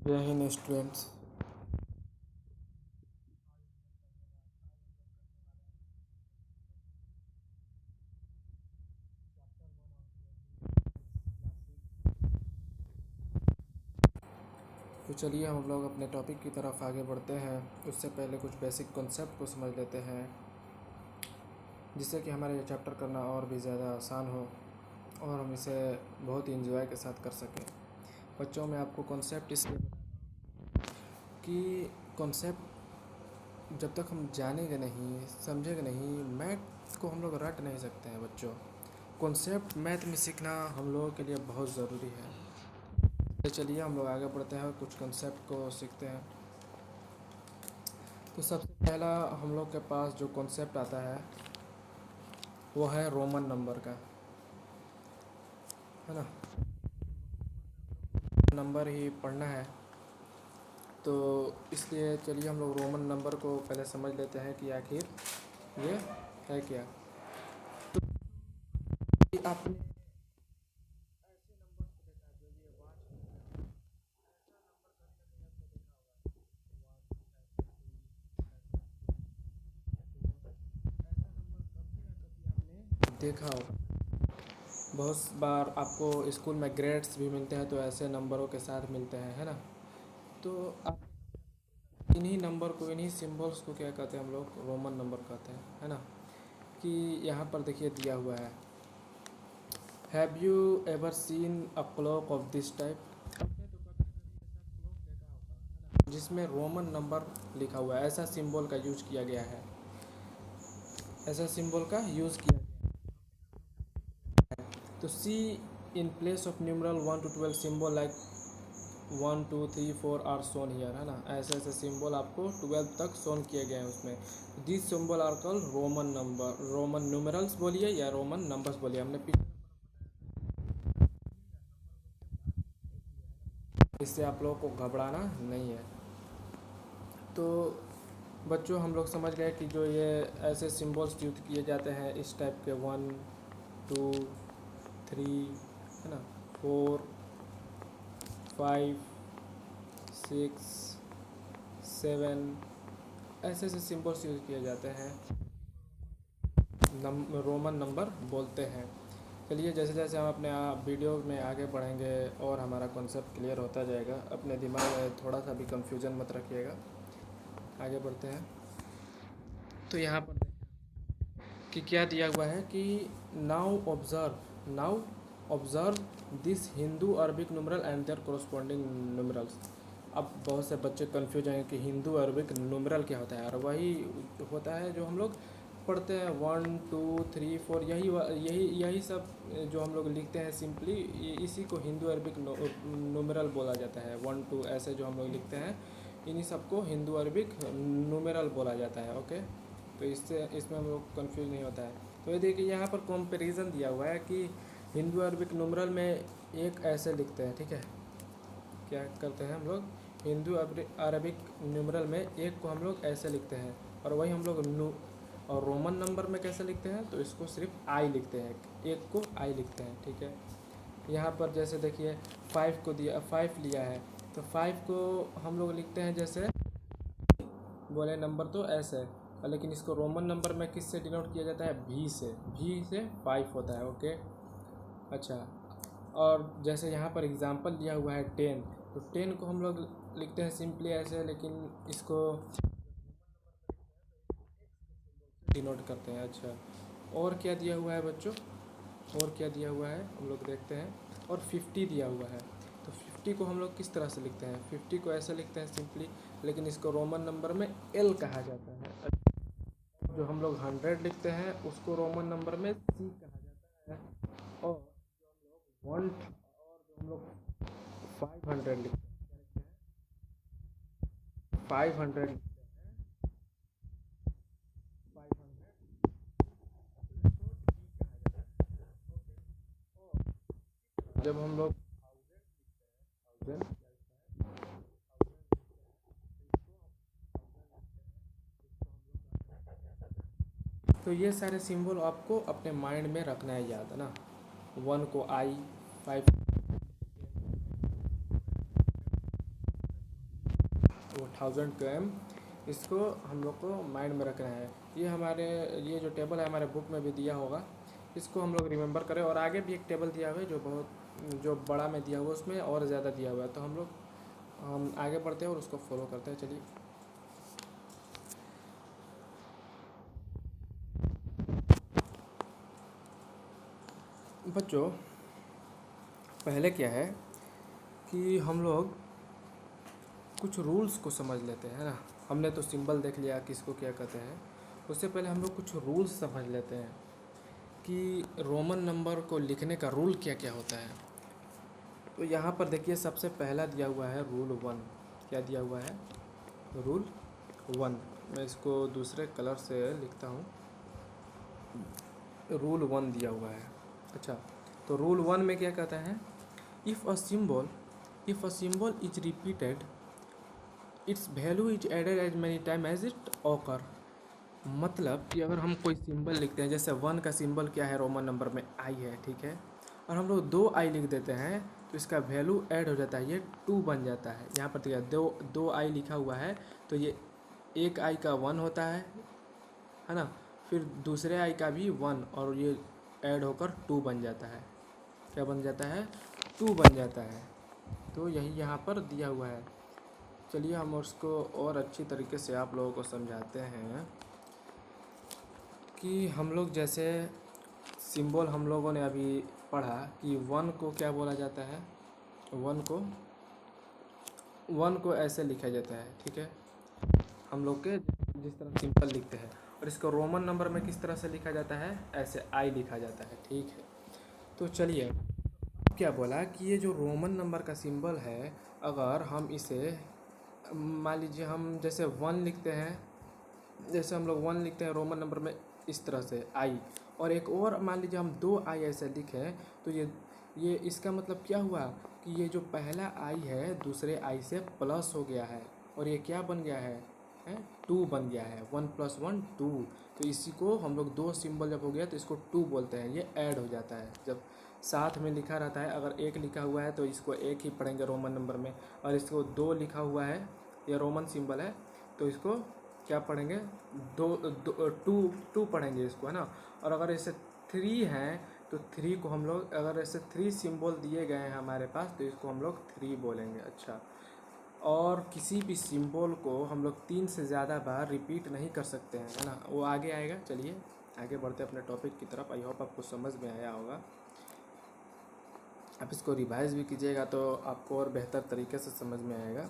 जय हिंद स्टूडेंट्स। तो चलिए हम लोग अपने टॉपिक की तरफ आगे बढ़ते हैं। उससे पहले कुछ बेसिक कॉन्सेप्ट को समझ लेते हैं, जिससे कि हमारा ये चैप्टर करना और भी ज़्यादा आसान हो और हम इसे बहुत ही इंजॉय के साथ कर सकें। बच्चों में आपको कॉन्सेप्ट इसलिए कि कॉन्सेप्ट जब तक हम जानेंगे नहीं, समझेंगे नहीं, मैथ को हम लोग रट नहीं सकते हैं बच्चों। कॉन्सेप्ट मैथ में सीखना हम लोगों के लिए बहुत ज़रूरी है। तो चलिए हम लोग आगे बढ़ते हैं और कुछ कॉन्सेप्ट को सीखते हैं। तो सबसे पहला हम लोग के पास जो कॉन्सेप्ट आता है वो है रोमन नंबर का, है ना। नंबर ही पढ़ना है, तो इसलिए चलिए हम लोग रोमन नंबर को पहले समझ लेते हैं कि आखिर ये है क्या। कि आपने देखा होगा, बहुत बार आपको स्कूल में ग्रेड्स भी मिलते हैं तो ऐसे नंबरों के साथ मिलते हैं, है ना। तो आप इन्हीं नंबर को, इन्हीं सिंबल्स को क्या कहते हैं हम लोग, रोमन नंबर कहते हैं, है ना। कि यहाँ पर देखिए दिया हुआ है, have you ever seen a clock of this type, जिसमें रोमन नंबर लिखा हुआ है। ऐसा सिंबल का यूज किया गया है, ऐसा सिंबल का यूज़ किया गया है। तो see in place of numeral 1 to 12 symbol like 1 2 3 4 are shown here, है ना। ऐसे ऐसे सिंबल आपको 12 तक सोन किए गए हैं उसमें। This symbol are called Roman number, Roman numerals बोलिए या रोमन नंबर्स बोलिए, हमने इससे आप लोगों को घबराना नहीं है। तो बच्चों हम लोग समझ गए कि जो ये ऐसे सिंबल्स यूज किए जाते हैं इस टाइप के, 1 2 3, है ना, 4 5 6 7, ऐसे ऐसे सिंबल्स यूज किए जाते हैं, रोमन नंबर बोलते हैं। चलिए जैसे जैसे हम अपने वीडियो में आगे बढ़ेंगे और हमारा कॉन्सेप्ट क्लियर होता जाएगा, अपने दिमाग में थोड़ा सा भी कंफ्यूजन मत रखिएगा। आगे बढ़ते हैं। तो यहाँ पर कि क्या दिया हुआ है कि now observe this Hindu Arabic numeral and their corresponding numerals. अब बहुत से बच्चे कंफ्यूज हैं कि हिंदू अरबिक न्यूमरल क्या होता है, और वही होता है जो हम लोग पढ़ते हैं 1 2 3 4, यही यही सब जो हम लोग लिखते हैं सिंपली, इसी को हिंदू अरबिक न्यूमरल बोला जाता है। 1 2 ऐसे जो हम लोग लिखते हैं, इन्हीं सबको हिंदू अरबिक न्यूमरल बोला जाता है। ओके, तो इससे इसमें हम लोग कन्फ्यूज नहीं होता है। तो ये देखिए यहाँ पर कंपैरिजन दिया हुआ है कि हिंदू अरबिक नुमरल में एक ऐसे लिखते हैं, ठीक है। क्या करते हैं हम लोग, हिंदू अरबिक न्यूमरल में एक को हम लोग ऐसे लिखते हैं, और वही हम लोग और रोमन नंबर में कैसे लिखते हैं, तो इसको सिर्फ आई लिखते हैं, एक को आई लिखते हैं, ठीक है। यहाँ पर जैसे देखिए 5 को दिया, 5 लिया है, तो 5 को हम लोग लिखते हैं जैसे बोले नंबर तो ऐसे है, लेकिन इसको रोमन नंबर में किससे डिनोट किया जाता है, भी से 5 होता है। ओके, अच्छा। और जैसे यहाँ पर एग्जांपल दिया हुआ है 10, तो 10 को हम लोग लिखते हैं सिंपली ऐसे, लेकिन इसको डिनोट करते हैं। अच्छा, और क्या दिया हुआ है बच्चों, और क्या दिया हुआ है हम लोग देखते हैं। और 50 दिया हुआ है, तो 50 को हम लोग किस तरह से लिखते हैं, 50 को ऐसे लिखते हैं सिंपली, लेकिन इसको रोमन नंबर में एल कहा जाता है। जो हम लोग 100 लिखते हैं उसको रोमन नंबर में सी कहा जाता है। और वन, और जो हम लोग 500 लिखते हैं, 500 जब हम लोग 1000, तो ये सारे सिंबल आपको अपने माइंड में रखना है, याद है ना। 1 को आई, 5 वो 1000 इसको हम लोग को माइंड में रखना है। ये हमारे ये जो टेबल है हमारे बुक में भी दिया होगा, इसको हम लोग रिमेंबर करें। और आगे भी एक टेबल दिया हुआ है जो बहुत जो बड़ा में दिया हुआ है, उसमें और ज़्यादा दिया हुआ है, तो हम आगे बढ़ते हैं और उसको फॉलो करते हैं। चलिए, बच्चों पहले क्या है कि हम लोग कुछ रूल्स को समझ लेते हैं ना। हमने तो सिंबल देख लिया किसको क्या कहते हैं, उससे पहले हम लोग कुछ रूल्स समझ लेते हैं कि रोमन नंबर को लिखने का रूल क्या क्या होता है। तो यहाँ पर देखिए, सबसे पहला दिया हुआ है रूल 1। क्या दिया हुआ है? रूल 1। मैं इसको दूसरे कलर से लिखता हूँ। रूल 1 दिया हुआ है। अच्छा, तो रूल 1 में क्या कहता है? If a symbol is repeated its value is added as many time as it occur. मतलब कि अगर हम कोई सिंबल लिखते हैं, जैसे 1 का सिंबल क्या है रोमन नंबर में? आई है, ठीक है। और हम लोग 2 आई लिख देते हैं तो इसका वैल्यू ऐड हो जाता है, ये 2 बन जाता है। यहाँ पर देखिए, दो आई लिखा हुआ है तो ये एक आई का 1 होता है ना। फिर दूसरे आई का भी 1 और ये ऐड होकर 2 बन जाता है। क्या बन जाता है? 2 बन जाता है। तो यही यहाँ पर दिया हुआ है। चलिए हम उसको और अच्छी तरीके से आप लोगों को समझाते हैं कि हम लोग जैसे सिंबल हम लोगों ने अभी पढ़ा कि 1 को क्या बोला जाता है? 1 को ऐसे लिखा जाता है, ठीक है। हम लोग के जिस तरह सिंपल लिखते हैं, और इसको रोमन नंबर में किस तरह से लिखा जाता है? ऐसे आई लिखा जाता है, ठीक है। तो चलिए, क्या बोला कि ये जो रोमन नंबर का सिंबल है, अगर हम इसे मान लीजिए हम जैसे 1 लिखते हैं, जैसे हम लोग 1 लिखते हैं रोमन नंबर में इस तरह से आई, और एक और मान लीजिए हम 2 आई ऐसे लिखें, तो ये इसका मतलब क्या हुआ कि ये जो पहला आई है दूसरे आई से प्लस हो गया है, और ये क्या बन गया है? 2 बन गया है। 1 + 1 2। तो इसी को हम लोग 2 सिंबल जब हो गया तो इसको 2 बोलते हैं। ये ऐड हो जाता है जब साथ में लिखा रहता है। अगर 1 लिखा हुआ है तो इसको 1 ही पढ़ेंगे रोमन नंबर में, और इसको 2 लिखा हुआ है, ये रोमन सिंबल है, तो इसको क्या पढ़ेंगे? टू पढ़ेंगे इसको, है ना। और अगर ऐसे 3 हैं तो 3 को हम लोग, अगर ऐसे 3 सिंबल दिए गए हैं हमारे पास, तो इसको हम लोग 3 बोलेंगे। अच्छा, और किसी भी सिंबल को हम लोग 3 से ज़्यादा बार रिपीट नहीं कर सकते हैं, है ना। वो आगे आएगा। चलिए आगे बढ़ते अपने टॉपिक की तरफ। आई होप आपको समझ में आया होगा। आप इसको रिवाइज भी कीजिएगा तो आपको और बेहतर तरीके से समझ में आएगा।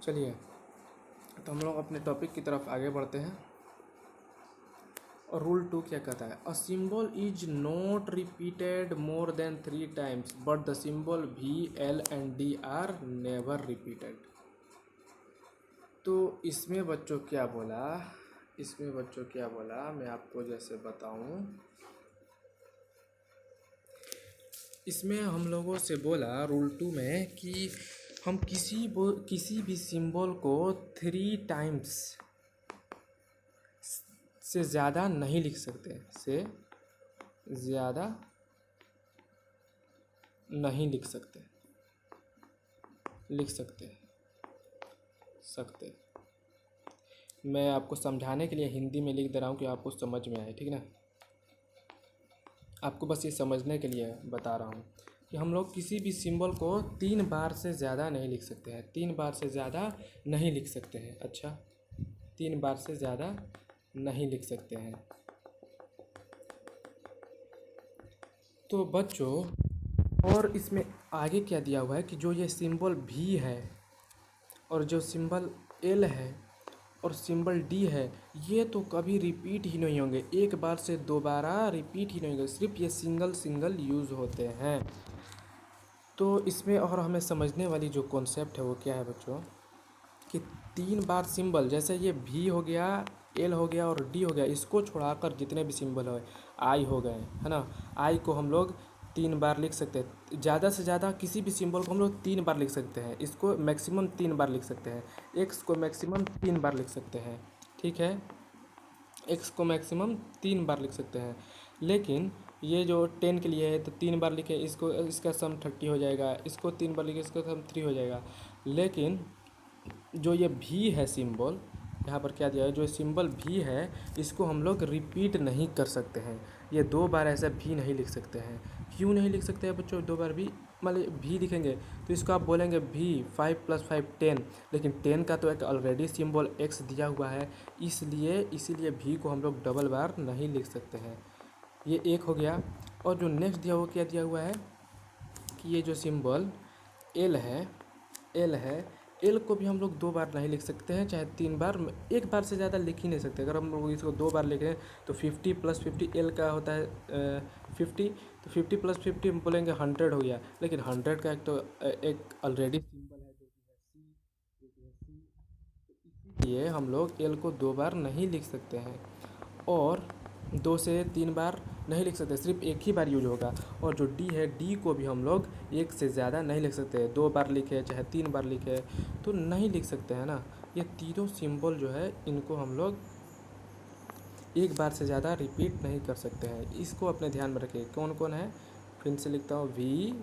चलिए, तो हम लोग अपने टॉपिक की तरफ आगे बढ़ते हैं। और रूल 2 क्या कहता है? A symbol is not repeated more than 3 times but the symbol V, L and D are never repeated. तो इसमें बच्चों क्या बोला? मैं आपको जैसे बताऊं, इसमें हम लोगों से बोला रूल 2 में कि हम किसी भी सिंबल को 3 टाइम्स से ज़्यादा नहीं लिख सकते, से ज़्यादा नहीं लिख सकते, सकते। मैं आपको समझाने के लिए हिंदी में लिख दे रहा हूँ कि आपको समझ में आए, ठीक ना। आपको बस ये समझने के लिए बता रहा हूँ कि हम लोग किसी भी सिंबल को 3 बार से ज़्यादा नहीं लिख सकते हैं। 3 बार से ज़्यादा नहीं लिख सकते हैं। अच्छा, 3 बार से ज़्यादा नहीं लिख सकते हैं। तो बच्चों, और इसमें आगे क्या दिया हुआ है कि जो ये सिंबल V है और जो सिंबल L है और सिंबल D है, ये तो कभी रिपीट ही नहीं होंगे। एक बार से दोबारा रिपीट ही नहीं होंगे, सिर्फ ये सिंगल यूज़ होते हैं। तो इसमें और हमें समझने वाली जो कॉन्सेप्ट है वो क्या है बच्चों, कि 3 बार सिंबल, जैसे ये V हो गया, L हो गया और D हो गया, इसको छोड़ाकर जितने भी सिंबल है, I हो गए, है ना। I को हम लोग 3 बार लिख सकते हैं। ज़्यादा से ज़्यादा किसी भी सिंबल को हम लोग 3 बार लिख सकते हैं। इसको मैक्सिमम 3 बार लिख सकते हैं। X को मैक्सिमम 3 बार लिख सकते हैं, ठीक है। X को मैक्सिमम 3 बार लिख सकते हैं। लेकिन ये जो 10 के लिए है तो 3 बार लिखे, इसको इसका सम 30 हो जाएगा। इसको 3 बार लिखे, इसका सम 3 हो जाएगा। लेकिन जो ये भी है सिंबल, यहाँ पर क्या दिया है, जो सिंबल भी है इसको हम लोग रिपीट नहीं कर सकते हैं। ये दो बार ऐसा भी नहीं लिख सकते हैं। क्यों नहीं लिख सकते हैं बच्चों दो बार भी? मान लीजिए भी लिखेंगे तो इसको आप बोलेंगे भी 5 + 5 10, लेकिन 10 का तो एक ऑलरेडी सिंबल x दिया हुआ है, इसलिए इसीलिए भी को हम लोग डबल बार नहीं लिख सकते हैं। ये एक हो गया। और जो नेक्स्ट दिया हुआ क्या दिया हुआ है कि ये जो सिंबल एल है, एल है, एल को भी हम लोग दो बार नहीं लिख सकते हैं, चाहे तीन बार, एक बार से ज़्यादा लिख ही नहीं सकते। अगर हम लोग इसको दो बार लिखें तो 50 + 50 एल का होता है 50, तो 50 + 50 हम बोलेंगे 100 हो गया, लेकिन 100 का एक ऑलरेडी सिंबल है जो कि है सी, जो कि है सी, तो इसीलिए हम लोग एल को दो बार नहीं लिख सकते हैं और दो से तीन बार नहीं लिख सकते, सिर्फ एक ही बार यूज होगा। और जो डी है, डी को भी हम लोग एक से ज़्यादा नहीं लिख सकते, दो बार लिखे चाहे तीन बार लिखे तो नहीं लिख सकते हैं ना। ये तीनों सिंबल जो है इनको हम लोग एक बार से ज़्यादा रिपीट नहीं कर सकते हैं, इसको अपने ध्यान में रखिए। कौन कौन है, फिर से लिखता हूँ, वी,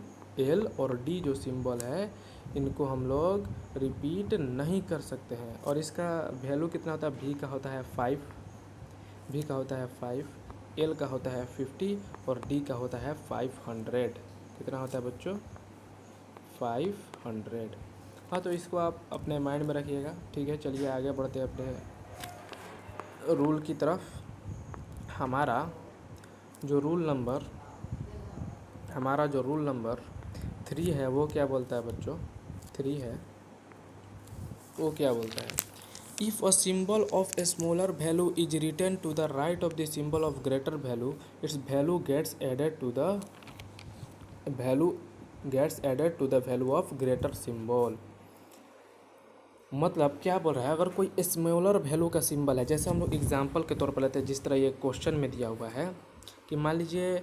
एल और डी जो सिंबल है इनको हम लोग रिपीट नहीं कर सकते हैं। और इसका वैल्यू कितना होता है, वी का होता है 5, भी का होता है 5, एल का होता है 50 और डी का होता है 500। कितना होता है बच्चों, 500। हाँ, तो इसको आप अपने माइंड में रखिएगा। ठीक है, चलिए आगे बढ़ते हैं अपने रूल की तरफ। हमारा जो रूल नंबर हमारा जो रूल नंबर 3 है वो क्या बोलता है बच्चों, 3 है वो क्या बोलता है, if a symbol of a smaller value is written to the right of the symbol of greater value, its value gets added to the value of greater symbol। मतलब क्या बोल रहा है, अगर कोई स्मॉलर वैल्यू का सिंबल है, जैसे हम लोग एग्जांपल के तौर पर लेते हैं, जिस तरह ये क्वेश्चन में दिया हुआ है कि मान लीजिए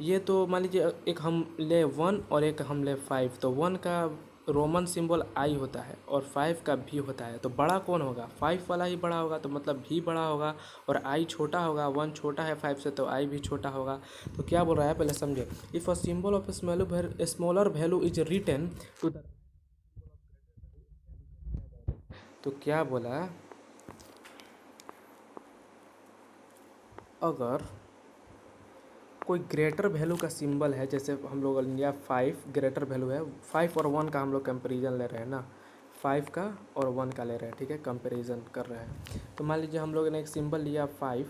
ये, तो मान लीजिए एक हम ले 1 और एक हम ले 5, तो 1 का रोमन सिंबल आई होता है और 5 का भी होता है, तो बड़ा कौन होगा, 5 वाला ही बड़ा होगा, तो मतलब भी बड़ा होगा और आई छोटा होगा। 1 छोटा है 5 से तो आई भी छोटा होगा। तो क्या बोल रहा है पहले समझे, if a symbol of smaller value is written to the, तो क्या बोला, अगर कोई ग्रेटर वैल्यू का सिंबल है, जैसे हम लोग लिया 5 ग्रेटर वैल्यू है, 5 और 1 का हम लोग कंपेरिजन ले रहे हैं ना, 5 का और 1 का ले रहे हैं, ठीक है, कंपेरिजन कर रहे हैं। तो मान लीजिए हम लोग ने एक सिंबल लिया 5,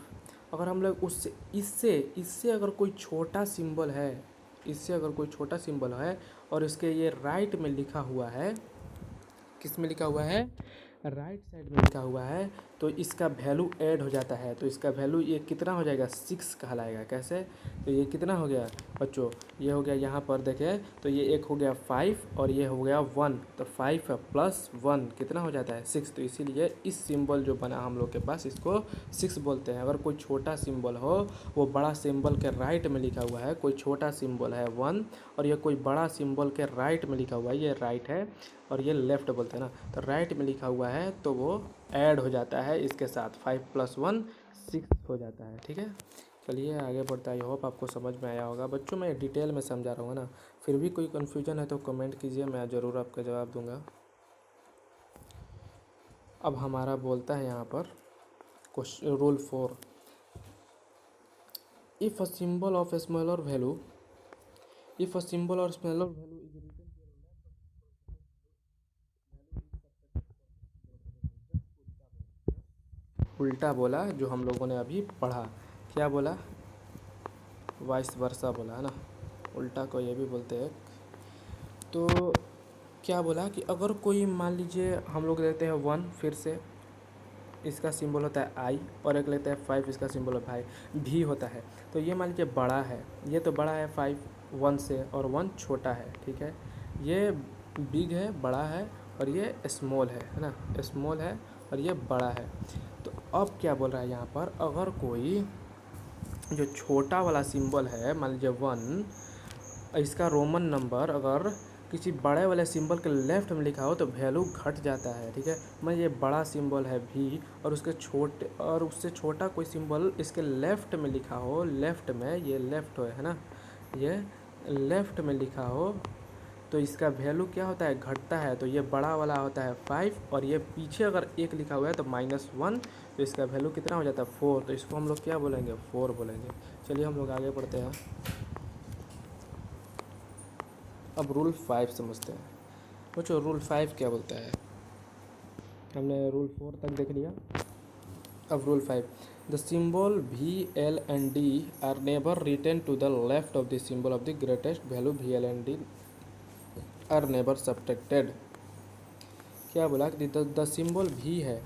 अगर हम लोग उससे इससे इससे अगर कोई छोटा सिंबल है, इससे अगर कोई छोटा सिंबल है और इसके ये राइट में लिखा हुआ है, किस में लिखा हुआ है, राइट साइड में लिखा हुआ है, तो इसका वैल्यू ऐड हो जाता है। तो इसका वैल्यू ये कितना हो जाएगा, 6 कहलाएगा। कैसे, तो ये कितना हो गया बच्चों, ये हो गया यहाँ पर देखें तो ये एक हो गया 5 और ये हो गया 1, तो 5 + 1 कितना हो जाता है, 6। तो इसीलिए इस सिंबल जो बना हम लोग के पास इसको 6 बोलते हैं। अगर कोई छोटा सिंबल हो, वो बड़ा सिंबल के राइट में लिखा हुआ है, कोई छोटा सिंबल है 1 और ये कोई बड़ा सिंबल के राइट में लिखा हुआ है, ये राइट है और ये लेफ़्ट बोलते हैं ना, तो राइट में लिखा हुआ है तो वो ऐड हो जाता है इसके साथ, 5 + 1 6 हो जाता है। ठीक है, चलिए आगे बढ़ता है। आई होप आपको समझ में आया होगा बच्चों, मैं डिटेल में समझा रहा हूँ ना, फिर भी कोई कन्फ्यूजन है तो कमेंट कीजिए, मैं ज़रूर आपका जवाब दूंगा। अब हमारा बोलता है यहाँ पर question rule 4, if a symbol of smaller value if a symbol और स्मॉलर वैल्यू इज रिटन, उल्टा बोला जो हम लोगों ने अभी पढ़ा, क्या बोला, वाइस वर्सा बोला है ना, उल्टा को ये भी बोलते हैं। तो क्या बोला कि अगर कोई मान लीजिए हम लोग लेते हैं 1, फिर से इसका सिंबल होता है आई, और एक लेते हैं 5, इसका सिंबल होता है भी होता है। तो ये मान लीजिए बड़ा है, ये तो बड़ा है 5 1 से, और 1 छोटा है, ठीक है, ये बिग है, बड़ा है, और ये स्मॉल है ना, स्मॉल है और ये बड़ा है। तो अब क्या बोल रहा है यहाँ पर, अगर कोई जो छोटा वाला सिंबल है, मान लीजिए 1, इसका रोमन नंबर अगर किसी बड़े वाले सिंबल के लेफ़्ट में लिखा हो तो वैल्यू घट जाता है। ठीक है, मैं ये बड़ा सिंबल है भी और उससे छोटा कोई सिंबल इसके लेफ़्ट में लिखा हो, लेफ़्ट में, ये लेफ़्ट है ना, ये लेफ़्ट में लिखा हो, तो इसका वैल्यू क्या होता है, घटता है। तो ये बड़ा वाला होता है 5 और ये पीछे अगर 1 लिखा हुआ है तो -1, तो इसका वैल्यू कितना हो जाता है 4। तो इसको हम लोग क्या बोलेंगे, 4 बोलेंगे। चलिए हम लोग आगे बढ़ते हैं। अब रूल 5 समझते हैं। बच्चों रूल 5 क्या बोलता है, हमने रूल 4 तक देख लिया। अब rule 5, the symbol V, L and D are never written to the left of the symbol of the greatest value V, L and D are never subtracted. क्या बोला कि द सिंबल V है,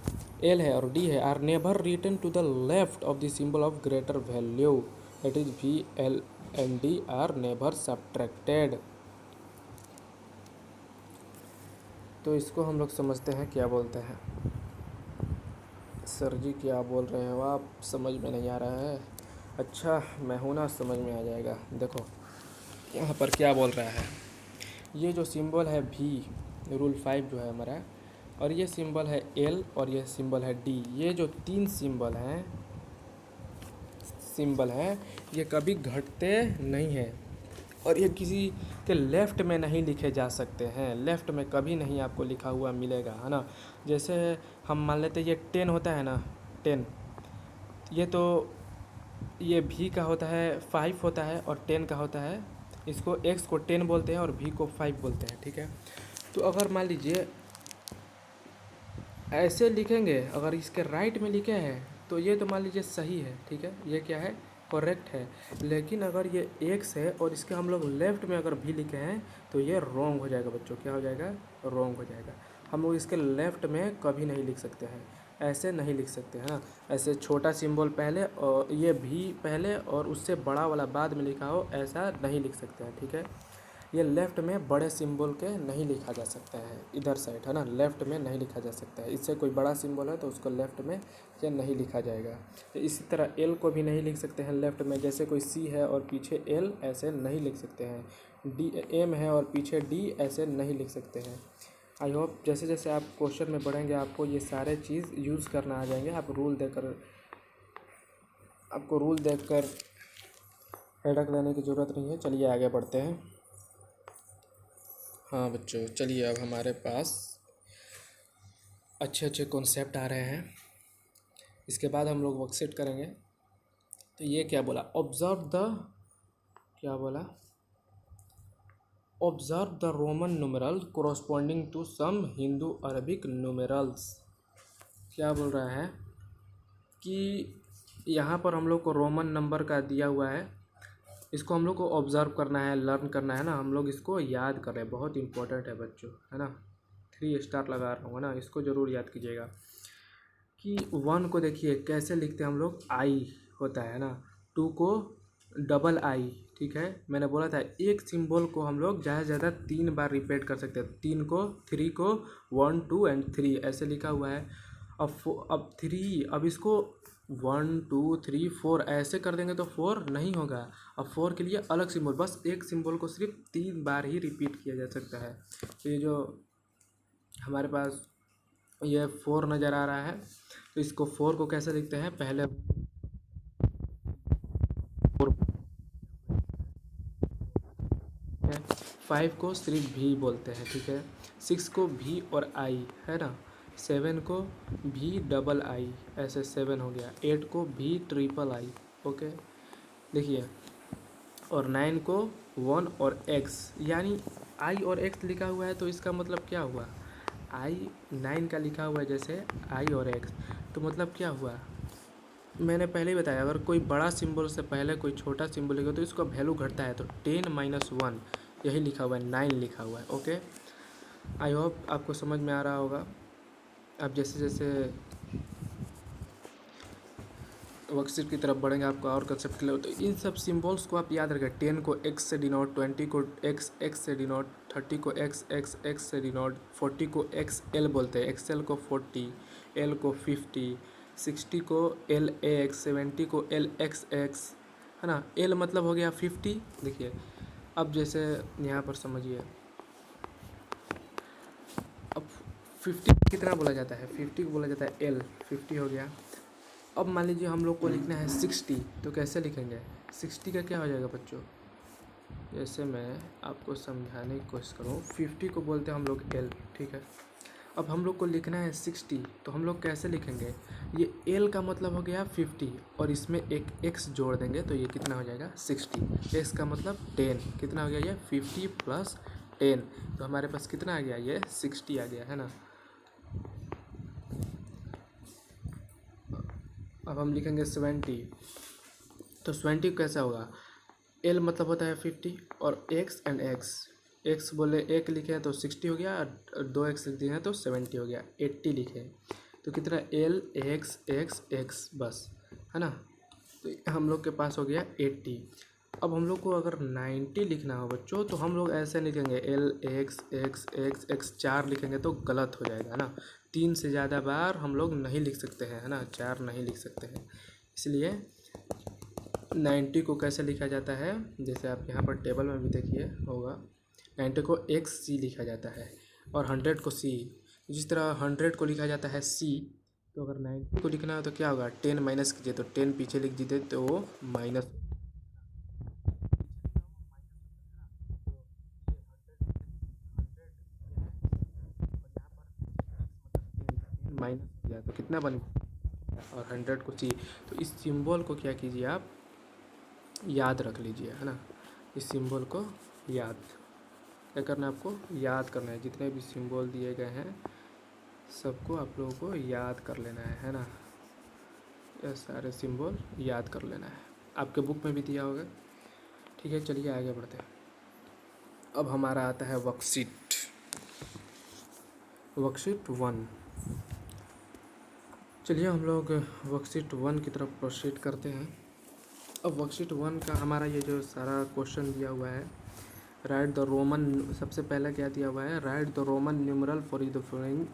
L है और D है, are never written to the left of the symbol of greater value, that is V, L and D are never subtracted. तो इसको हम लोग समझते हैं क्या बोलते हैं। सर जी क्या बोल रहे हो आप, समझ में नहीं आ रहा है। अच्छा मैं हूँ ना, समझ में आ जाएगा। देखो यहाँ पर क्या बोल रहा है, ये जो सिंबल है V, रूल 5 जो है हमारा, और ये सिंबल है L और ये सिंबल है D, ये जो 3 सिंबल हैं ये कभी घटते नहीं हैं और ये किसी के लेफ़्ट में नहीं लिखे जा सकते हैं। लेफ़्ट में कभी नहीं आपको लिखा हुआ मिलेगा, है ना। जैसे हम मान लेते ये 10 होता है ना, 10, ये तो ये V का होता है 5 होता है और 10 का होता है, इसको X को 10 बोलते हैं और V को 5 बोलते हैं, ठीक है। तो अगर मान लीजिए ऐसे लिखेंगे, अगर इसके राइट में लिखे हैं तो ये तो मान लीजिए सही है, ठीक है, ये क्या है, करेक्ट है। लेकिन अगर ये एक्स है और इसके हम लोग लेफ़्ट में अगर भी लिखे हैं तो ये रॉन्ग हो जाएगा बच्चों। क्या हो जाएगा, रॉन्ग हो जाएगा। हम लोग इसके लेफ़्ट में कभी नहीं लिख सकते हैं, ऐसे नहीं लिख सकते हैं ना। ऐसे छोटा सिंबल पहले और ये भी पहले और उससे बड़ा वाला बाद में लिखा हो, ऐसा नहीं लिख सकते हैं, ठीक है। ये लेफ़्ट में बड़े सिंबल के नहीं लिखा जा सकता है, इधर साइड है ना, लेफ़्ट में नहीं लिखा जा सकता है। इससे कोई बड़ा सिंबल है तो उसको लेफ़्ट में ये नहीं लिखा जाएगा। तो इसी तरह एल को भी नहीं लिख सकते हैं लेफ़्ट में, जैसे कोई सी है और पीछे एल, ऐसे नहीं लिख सकते हैं। डी एम है और पीछे डी, ऐसे नहीं लिख सकते हैं। आई होप जैसे जैसे आप क्वेश्चन में बढ़ेंगे आपको ये सारे चीज़ यूज़ करना आ जाएंगे। आपको रूल देखकर हेडक लेने की ज़रूरत नहीं है। चलिए आगे बढ़ते हैं। हाँ बच्चों चलिए, अब हमारे पास अच्छे अच्छे कॉन्सेप्ट आ रहे हैं। इसके बाद हम लोग वर्कशीट करेंगे। तो ये क्या बोला, observe the Roman numeral corresponding to some Hindu Arabic numerals. क्या बोल रहा है कि यहाँ पर हम लोग को रोमन नंबर का दिया हुआ है, इसको हम लोग को ऑब्ज़र्व करना है, लर्न करना है ना। हम लोग इसको याद कर रहे हैं, बहुत इंपॉर्टेंट है बच्चों, है ना। 3 स्टार लगा रहा हूँ ना, इसको ज़रूर याद कीजिएगा। कि 1 को देखिए कैसे लिखते हैं हम लोग, आई होता है ना। 2 को डबल आई, ठीक है। मैंने बोला था एक सिंबल को हम लोग ज़्यादा से ज़्यादा 3 बार रिपीट कर सकते हैं। 3 को, 3 को 1 2 एंड 3 ऐसे लिखा हुआ है। अब 3, अब इसको 1 2 3 4 ऐसे कर देंगे तो 4 नहीं होगा। अब 4 के लिए अलग सिंबल, बस एक सिंबल को सिर्फ 3 बार ही रिपीट किया जा सकता है। तो ये जो हमारे पास ये 4 नज़र आ रहा है, तो इसको 4 को कैसे लिखते हैं, पहले 5 को सिर्फ भी बोलते हैं, ठीक है। 6 को भी और आई, है ना। 7 को भी डबल आई, ऐसे 7 हो गया। 8 को भी ट्रिपल आई, ओके देखिए। और 9 को 1 और x, यानी आई और x लिखा हुआ है तो इसका मतलब क्या हुआ, आई 9 का लिखा हुआ है जैसे आई और x, तो मतलब क्या हुआ, मैंने पहले ही बताया अगर कोई बड़ा सिंबल से पहले कोई छोटा सिंबल लिखा तो इसका वैल्यू घटता है। तो 10 - 1 यही लिखा हुआ है, 9 लिखा हुआ है, ओके। आई होप आपको समझ में आ रहा होगा। अब जैसे जैसे वर्कशीट की तरफ बढ़ेंगे आपको और कंसेप्ट क्लियर, तो इन सब सिंबल्स को आप याद रखें। 10 को x से डिनोट, 20 को x से डिनोट, 30 को x से डिनोट, 40 को XL बोलते हैं, XL को 40, L को 50, 60 को LAX, 70 को LXX, है ना। L मतलब हो गया 50। देखिए अब जैसे यहाँ पर समझिए, अब 50 कितना बोला जाता है, 50 को बोला जाता है L, 50 हो गया। अब मान लीजिए हम लोग को लिखना है 60, तो कैसे लिखेंगे, 60 का क्या हो जाएगा बच्चों, जैसे मैं आपको समझाने की कोशिश करूँ, 50 को बोलते हैं हम लोग एल, ठीक है। अब हम लोग को लिखना है 60, तो हम लोग कैसे लिखेंगे, ये एल का मतलब हो गया 50 और इसमें एक एक्स जोड़ देंगे तो ये कितना हो जाएगा 60। एक्स का मतलब 10, कितना हो गया ये 50 प्लस 10, तो हमारे पास कितना आ गया, ये 60 आ गया है ना। अब हम लिखेंगे 70, तो 70 कैसा होगा, एल मतलब होता है 50 और एक्स एंड एक्स, एक्स बोले एक लिखे हैं तो 60 हो गया और 2 एक्स लिख दिए हैं तो 70 हो गया, 80 लिखे तो कितना एल एक्स एक्स एक्स बस, है ना। तो हम लोग के पास हो गया 80। अब हम लोग को अगर 90 लिखना हो बच्चों, तो हम लोग ऐसे लिखेंगे L x x x x, 4 लिखेंगे तो गलत हो जाएगा, है ना। 3 से ज़्यादा बार हम लोग नहीं लिख सकते हैं, है ना, 4 नहीं लिख सकते हैं। इसलिए 90 को कैसे लिखा जाता है, जैसे आप यहाँ पर टेबल में भी देखिए होगा, 90 को एक्स सी लिखा जाता है और 100 को सी। जिस तरह 100 को लिखा जाता है सी, तो अगर 90 को लिखना हो तो क्या होगा, 10 माइनस कीजिए, तो 10 पीछे लिख दीजिए तो वो माइनस, माइनस हो गया तो कितना बन गया, और 100 को सी। तो इस सिंबल को क्या कीजिए आप याद रख लीजिए, है ना। इस सिंबल को याद क्या करना है, आपको याद करना है। जितने भी सिंबल दिए गए हैं सबको आप लोगों को याद कर लेना है ना। ये सारे सिंबल याद कर लेना है, आपके बुक में भी दिया होगा। ठीक है, चलिए आगे बढ़ते हैं। अब हमारा आता है वर्कशीट, वर्कशीट 1। चलिए हम लोग वर्कशीट 1 की तरफ प्रोसीड करते हैं। अब वर्कशीट 1 का हमारा ये जो सारा क्वेश्चन दिया हुआ है, राइट द रोमन, सबसे पहले क्या दिया हुआ है, right the Roman numeral for the following.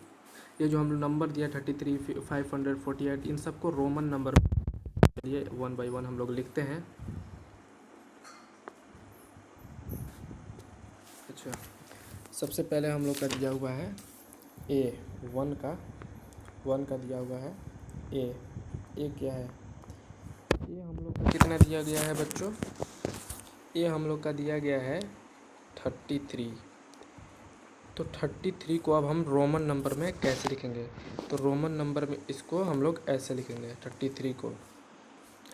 ये जो हम लोग नंबर दिया 33 548, इन सबको रोमन नंबर, चलिए 1 बाई 1 हम लोग लिखते हैं। अच्छा, सबसे पहले हम लोग का दिया हुआ है ए, 1 का दिया हुआ है ए क्या है, ये हम लोग का कितना दिया गया है बच्चों, ये हम लोग का दिया गया है 33। तो 33 को अब हम रोमन नंबर में कैसे लिखेंगे, तो रोमन नंबर में इसको हम लोग ऐसे लिखेंगे। 33 को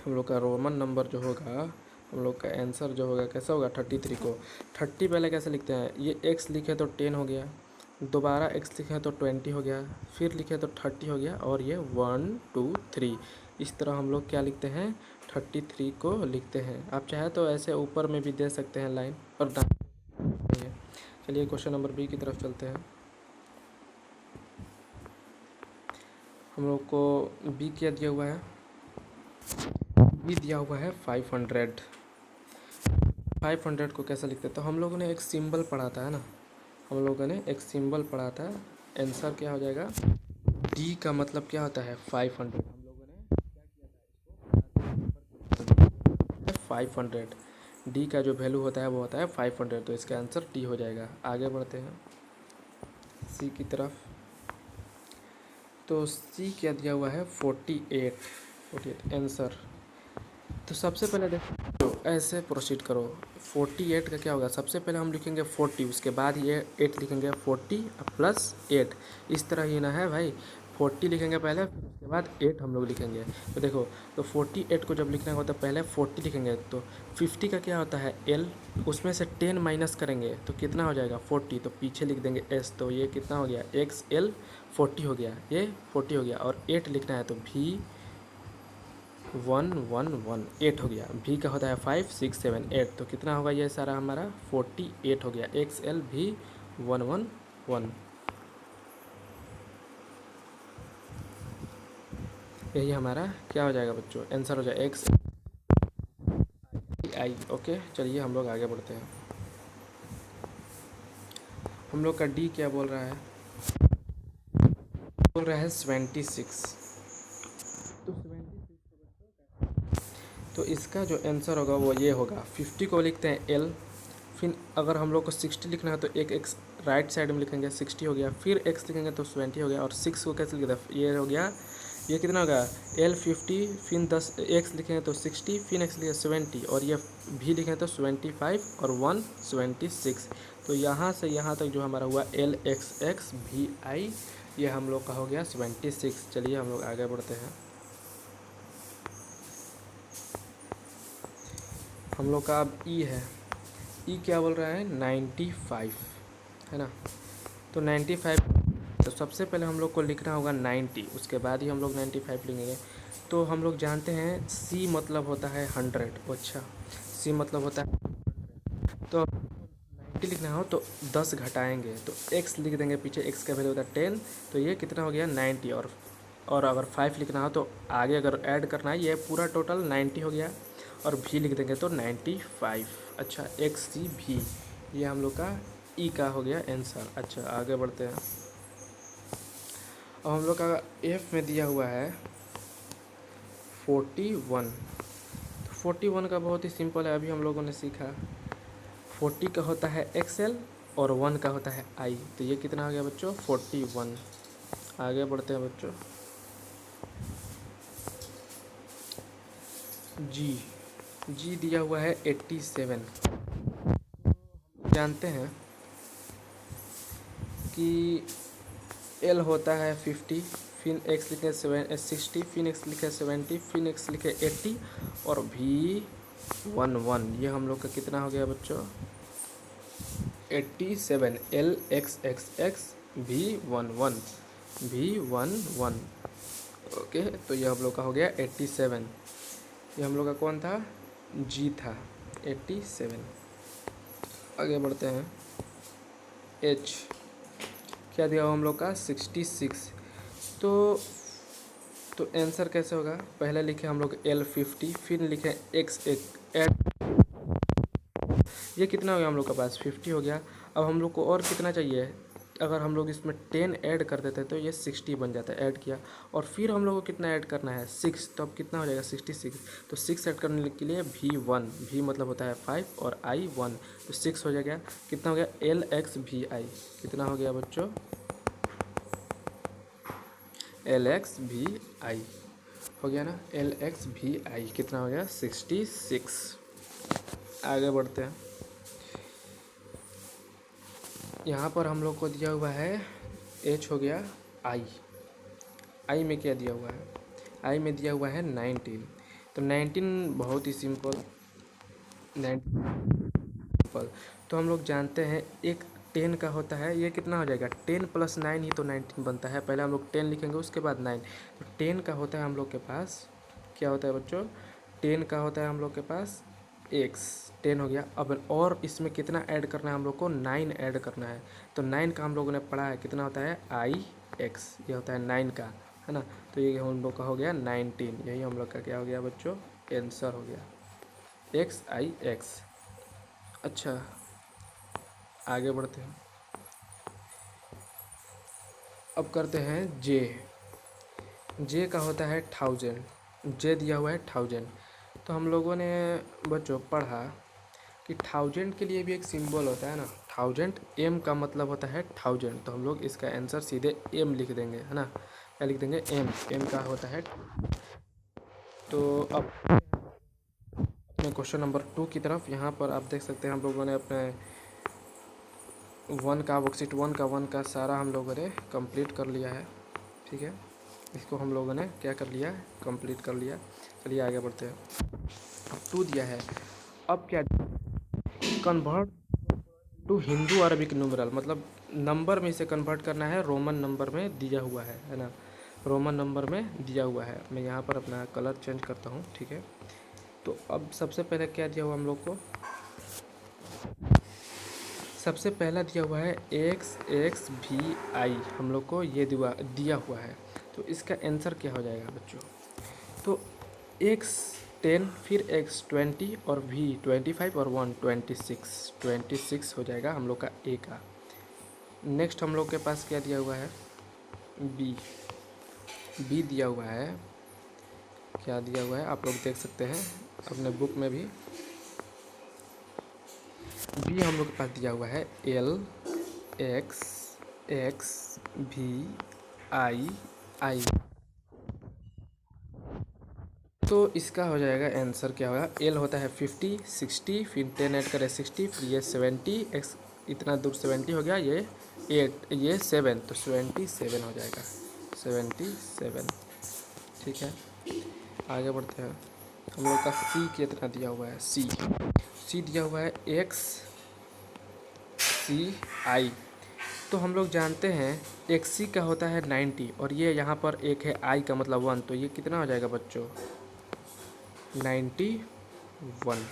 हम लोग का रोमन नंबर जो होगा, हम लोग का आंसर जो होगा कैसा होगा, 33 को 30 पहले कैसे लिखते हैं, ये x लिखे तो 10 हो गया, दोबारा x लिखे तो 20 हो गया, फिर लिखे तो 30 हो गया, और ये 1 2 3, इस तरह हम लोग क्या लिखते हैं, 33 को लिखते हैं। आप चाहे तो ऐसे ऊपर में भी दे सकते हैं लाइन, पर नहीं है। चलिए क्वेश्चन नंबर बी की तरफ चलते हैं। हम लोग को बी क्या दिया हुआ है, बी दिया हुआ है 500। 500 को कैसे लिखते हैं, तो हम लोगों ने एक सिंबल पढ़ा था, है ना, हम लोगों ने एक सिंबल पढ़ा था। आंसर क्या हो जाएगा, डी का मतलब क्या होता है 500, हम लोगों ने क्या किया था, 500, डी का जो वैल्यू होता है वो होता है 500, तो इसका आंसर डी हो जाएगा। आगे बढ़ते हैं सी की तरफ। तो सी क्या दिया हुआ है 48 आंसर। तो सबसे पहले देखो ऐसे प्रोसीड करो, 48 का क्या होगा, सबसे पहले हम लिखेंगे 40, उसके बाद ये 8 लिखेंगे, 40 प्लस 8, इस तरह ही ना है भाई, 40 लिखेंगे पहले, फिर उसके बाद 8 हम लोग लिखेंगे। तो देखो, तो 48 को जब लिखना होता है पहले 40 लिखेंगे, तो 50 का क्या होता है एल, उसमें से 10 माइनस करेंगे तो कितना हो जाएगा 40, तो पीछे लिख देंगे एस, तो ये कितना हो गया एक्स एल 40 हो गया, ये 40 हो गया, और 8 लिखना है तो भी 1 1 1 8 हो गया, भी का होता है 5 6 7 8, तो कितना होगा ये सारा हमारा 48 हो गया, एक्स एल भी 1 1 1। यही हमारा क्या हो जाएगा बच्चों, आंसर हो जाएगा एक्स आई। ओके, चलिए हम लोग आगे बढ़ते हैं। हम लोग का डी क्या बोल रहा है, बोल रहा है 26। तो 26 तो इसका जो आंसर होगा वो ये होगा, 50 को लिखते हैं एल, फिर अगर हम लोग को 60 लिखना है तो एक एक्स राइट साइड में लिखेंगे, 60 हो गया, फिर एक्स लिखेंगे तो 20 हो गया, और 6 को कैसे लिखते हैं, ये हो गया ये कितना होगा L50, फिर 10 x लिखेंगे तो 60, फिर x लिखेंगे 70, और ये भी लिखेंगे तो 75 और 1 76। तो यहाँ से यहाँ तक जो हमारा हुआ LXXVI, ये हम लोग का हो गया 76। चलिए हम लोग आगे बढ़ते हैं। हम लोग का अब E है। E क्या बोल रहा है 95, है ना। तो 95, तो सबसे पहले हम लोग को लिखना होगा 90, उसके बाद ही हम लोग 95 लिखेंगे। तो हम लोग जानते हैं C मतलब होता है 100। अच्छा, C मतलब होता है, तो 90 लिखना हो तो 10 घटाएंगे तो x लिख देंगे पीछे, x का वैल्यू होता है 10, तो ये कितना हो गया 90। और अगर 5 लिखना हो तो आगे अगर ऐड करना है, ये पूरा टोटल 90 हो गया, और v लिख देंगे तो 95। अच्छा, XCV, ये हम लोग का E का हो गया आंसर। अच्छा, आगे बढ़ते हैं। अब हम लोग का F में दिया हुआ है 41। 41 का बहुत ही सिंपल है, अभी हम लोगों ने सीखा। 40 का होता है XL और 1 का होता है I, तो ये कितना हो गया बच्चों 41। आगे बढ़ते हैं बच्चों। G दिया हुआ है 87। जानते हैं कि L होता है 50, फिर X लिखे 60, फिर X लिखे 70, फिर X लिखे 80, और V 11, ये हम लोग का कितना हो गया बच्चों 87। LXXX V11। ओके, तो ये हम लोग का हो गया 87। ये हम लोग का कौन था G था 87। आगे बढ़ते हैं। H क्या दिया हुआ हम लोग का 66। तो आंसर कैसे होगा, पहले लिखे हम लोग L50, फिर लिखे X ऐड, ये कितना हो गया हम लोग का पास 50 हो गया। अब हम लोग को और कितना चाहिए, अगर हम लोग इसमें 10 ऐड कर देते तो ये 60 बन जाता है। ऐड किया, और फिर हम लोग को कितना ऐड करना है 6, तो अब कितना हो जाएगा 66। तो 6 ऐड करने के लिए V1, V मतलब होता है 5 और I 1, तो 6 हो जाएगा। कितना हो गया LXVI, कितना हो गया बच्चों LXVI हो गया ना। LXVI कितना हो गया 66। आगे बढ़ते हैं। यहाँ पर हम लोग को दिया हुआ है H हो गया I में क्या दिया हुआ है, I में दिया हुआ है 19। तो 19 बहुत ही सिंपल, 19 तो हम लोग जानते हैं एक 10 का होता है, ये कितना हो जाएगा 10 + 9 ही तो 19 बनता है। पहले हम लोग 10 लिखेंगे, उसके बाद 9। तो 10 का होता है हम लोग के पास, क्या होता है बच्चों 10 का होता है हम लोग के पास X, 10 हो गया। अब और इसमें कितना ऐड करना है हम लोग को 9 ऐड करना है। तो 9 का हम लोगों ने पढ़ा है कितना होता है IX, ये होता है 9 का, है ना। तो ये हम लोग का हो गया 19, यही हम लोग का क्या हो गया बच्चों आंसर हो गया XIX। अच्छा, आगे बढ़ते हैं। अब करते हैं J का होता है 1000, J दिया हुआ है 1000। तो हम लोगों ने बच्चों पढ़ा कि 1000 के लिए भी एक सिंबल होता है ना, 1000 M का मतलब होता है 1000, तो हम लोग इसका आंसर सीधे M लिख देंगे, है ना। क्या लिख देंगे M का होता है। तो अब अपने क्वेश्चन नंबर 2 की तरफ, यहाँ पर आप देख सकते हैं हम लोगों ने अपने 1 का वर्कशीट 1 का सारा हम लोगों ने कंप्लीट कर लिया है, ठीक है। इसको हम लोगों ने क्या कर लिया, कंप्लीट कर लिया। चलिए आगे बढ़ते हैं। अब 2 दिया है, अब क्या convert to Hindu Arabic numeral, मतलब नंबर में इसे कन्वर्ट करना है, रोमन नंबर में दिया हुआ है ना, रोमन नंबर में दिया हुआ है। मैं यहाँ पर अपना कलर चेंज करता हूँ, ठीक है। तो अब सबसे पहले क्या दिया हुआ हम लोग को, सबसे पहला दिया हुआ है XXVI, हम लोग को ये दिया हुआ है। तो इसका आंसर क्या हो जाएगा बच्चों, तो X 10, फिर X 20, और V 25, और 1 26 हो जाएगा हम लोग का A का। नेक्स्ट हम लोग के पास क्या दिया हुआ है B दिया हुआ है, क्या दिया हुआ है आप लोग देख सकते हैं अपने बुक में भी। B हम लोग के पास दिया हुआ है LXXVI। तो इसका हो जाएगा आंसर क्या होगा, एल होता है 50 60, फिर 10 ऐड करें 60, फिर ये 70 एक्स इतना दूर 70 हो गया, ये 8 ये 7 तो 77 हो जाएगा 77। ठीक है, आगे बढ़ते हैं। हम लोग का सी कितना दिया हुआ है, सी दिया हुआ है एक्स सी आई। तो हम लोग जानते हैं एक्स सी का होता है 90 और ये यहाँ पर एक है आई का मतलब 1, तो ये कितना हो जाएगा बच्चों 91।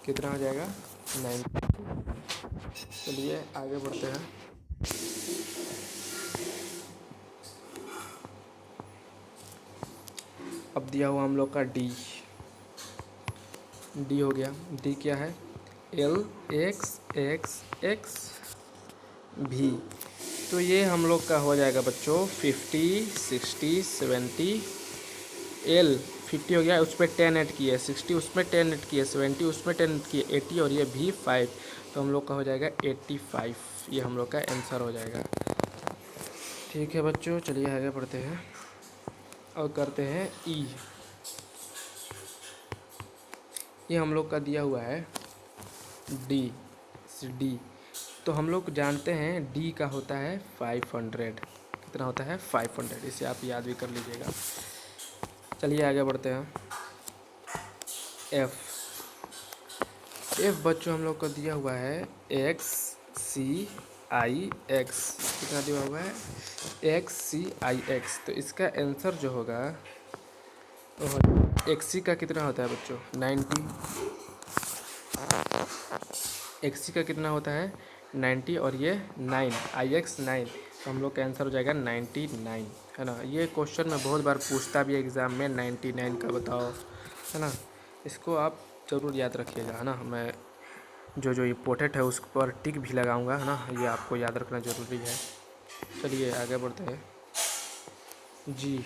कितना हो जाएगा 90। चलिए आगे बढ़ते हैं। अब दिया हुआ हम लोग का डी हो गया। डी क्या है, एल एक्स एक्स एक्स भी। तो ये हम लोग का हो जाएगा बच्चों 50 60 70। एल 50 हो गया, उस पर 10 ऐड किए, 60 उसमें 10 ऐड किए, 70 उसमें 10 ऐड किए, 80 और ये भी 5, तो हम लोग का हो जाएगा 85। ये हम लोग का आंसर हो जाएगा। ठीक है बच्चों, चलिए आगे बढ़ते हैं और करते हैं ई। ये हम लोग का दिया हुआ है डी। तो हम लोग जानते हैं डी का होता है 500। कितना होता है 500, इसे आप याद भी कर लीजिएगा। चलिए आगे बढ़ते हैं। एफ बच्चों हम लोग को दिया हुआ है एक्स सी आई एक्स। कितना दिया हुआ है एक्स सी आई एक्स। तो इसका आंसर जो होगा एक्स सी का कितना होता है बच्चों 90। एक्स सी का कितना होता है 90 और ये 9 आई एक्स 9, तो हम लोग का आंसर हो जाएगा 99, है ना। ये क्वेश्चन में बहुत बार पूछता भी है एग्ज़ाम में 99 का बताओ, है ना। इसको आप ज़रूर याद रखिएगा, है ना। मैं जो इम्पोर्टेंट है उस पर टिक भी लगाऊंगा, है ना। ये आपको याद रखना ज़रूरी है। चलिए आगे बढ़ते हैं। जी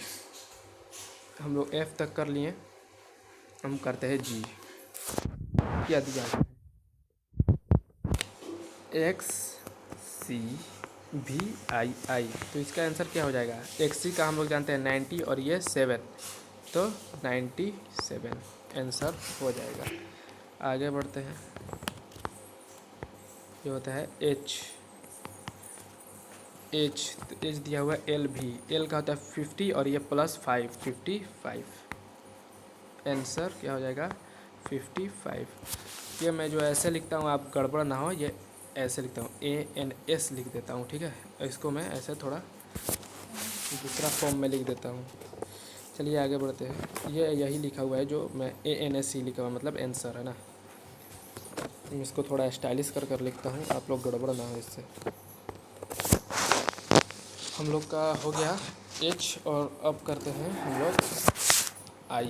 हम लोग एफ़ तक कर लिए, हम करते हैं जी। क्या दिया एक्स सी भी आई आई। तो इसका आंसर क्या हो जाएगा, एक्स सी का हम लोग जानते हैं 90 और ये 7, तो 97 आंसर हो जाएगा। आगे बढ़ते हैं। ये होता है एच। तो एच दिया हुआ है एल भी। एल का होता है 50 और ये +5 55। आंसर क्या हो जाएगा 55। ये मैं जो ऐसे लिखता हूँ आप गड़बड़ ना हो, ये ऐसे लिखता हूँ ANS लिख देता हूँ, ठीक है। इसको मैं ऐसे थोड़ा दूसरा फॉर्म में लिख देता हूँ। चलिए आगे बढ़ते हैं। ये यही लिखा हुआ है जो मैं ANS लिखा हुआ मतलब आंसर, है ना। मैं इसको थोड़ा स्टाइलिश कर लिखता हूँ, आप लोग गड़बड़ ना हो इससे। हम लोग का हो गया एच और अब करते हैं हम लोग आई।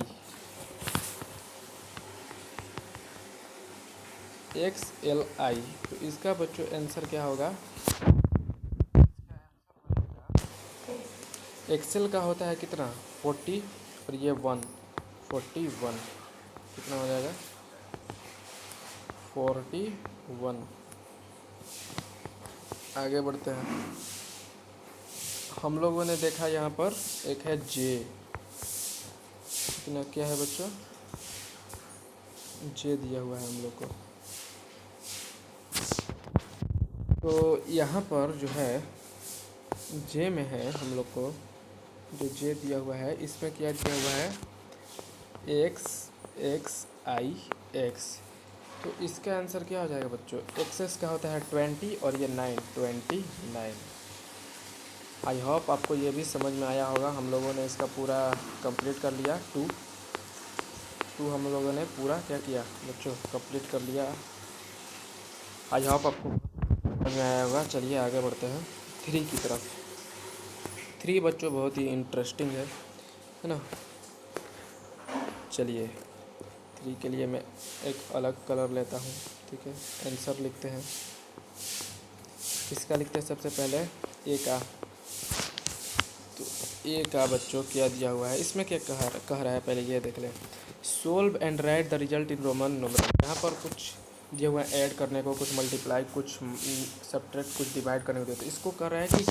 XLI। तो इसका बच्चों आंसर क्या होगा, एक्सेल का होता है कितना 40 और ये 41। कितना हो जाएगा 41। आगे बढ़ते हैं। हम लोगों ने देखा यहाँ पर एक है जे। कितना क्या है बच्चों, जे दिया हुआ है हम लोग को। तो यहाँ पर जो है जे में है हम लोग को जो जे दिया हुआ है, इसमें क्या दिया हुआ है XXI X। तो इसका आंसर क्या हो जाएगा बच्चों, एक्सेस का होता है 20 और ये 29। आई होप आपको ये भी समझ में आया होगा। हम लोगों ने इसका पूरा कंप्लीट कर लिया। टू हम लोगों ने पूरा क्या किया बच्चों, कंप्लीट कर लिया। आई होप आपको समझ में आया होगा। चलिए आगे बढ़ते हैं 3 की तरफ। 3 बच्चों बहुत ही इंटरेस्टिंग है ना। चलिए 3 के लिए मैं एक अलग कलर लेता हूँ, ठीक है। आंसर लिखते हैं, किसका लिखते हैं सबसे पहले ए का। तो ए का बच्चों क्या दिया हुआ है, इसमें क्या कह रहा है पहले ये देख लें। Solve and right the result in Roman numeral. यहाँ पर कुछ दिया हुआ है ऐड करने को, कुछ मल्टीप्लाई, कुछ सब्ट्रैक्ट, कुछ डिवाइड करने को दिया। तो इसको कर रहा है कि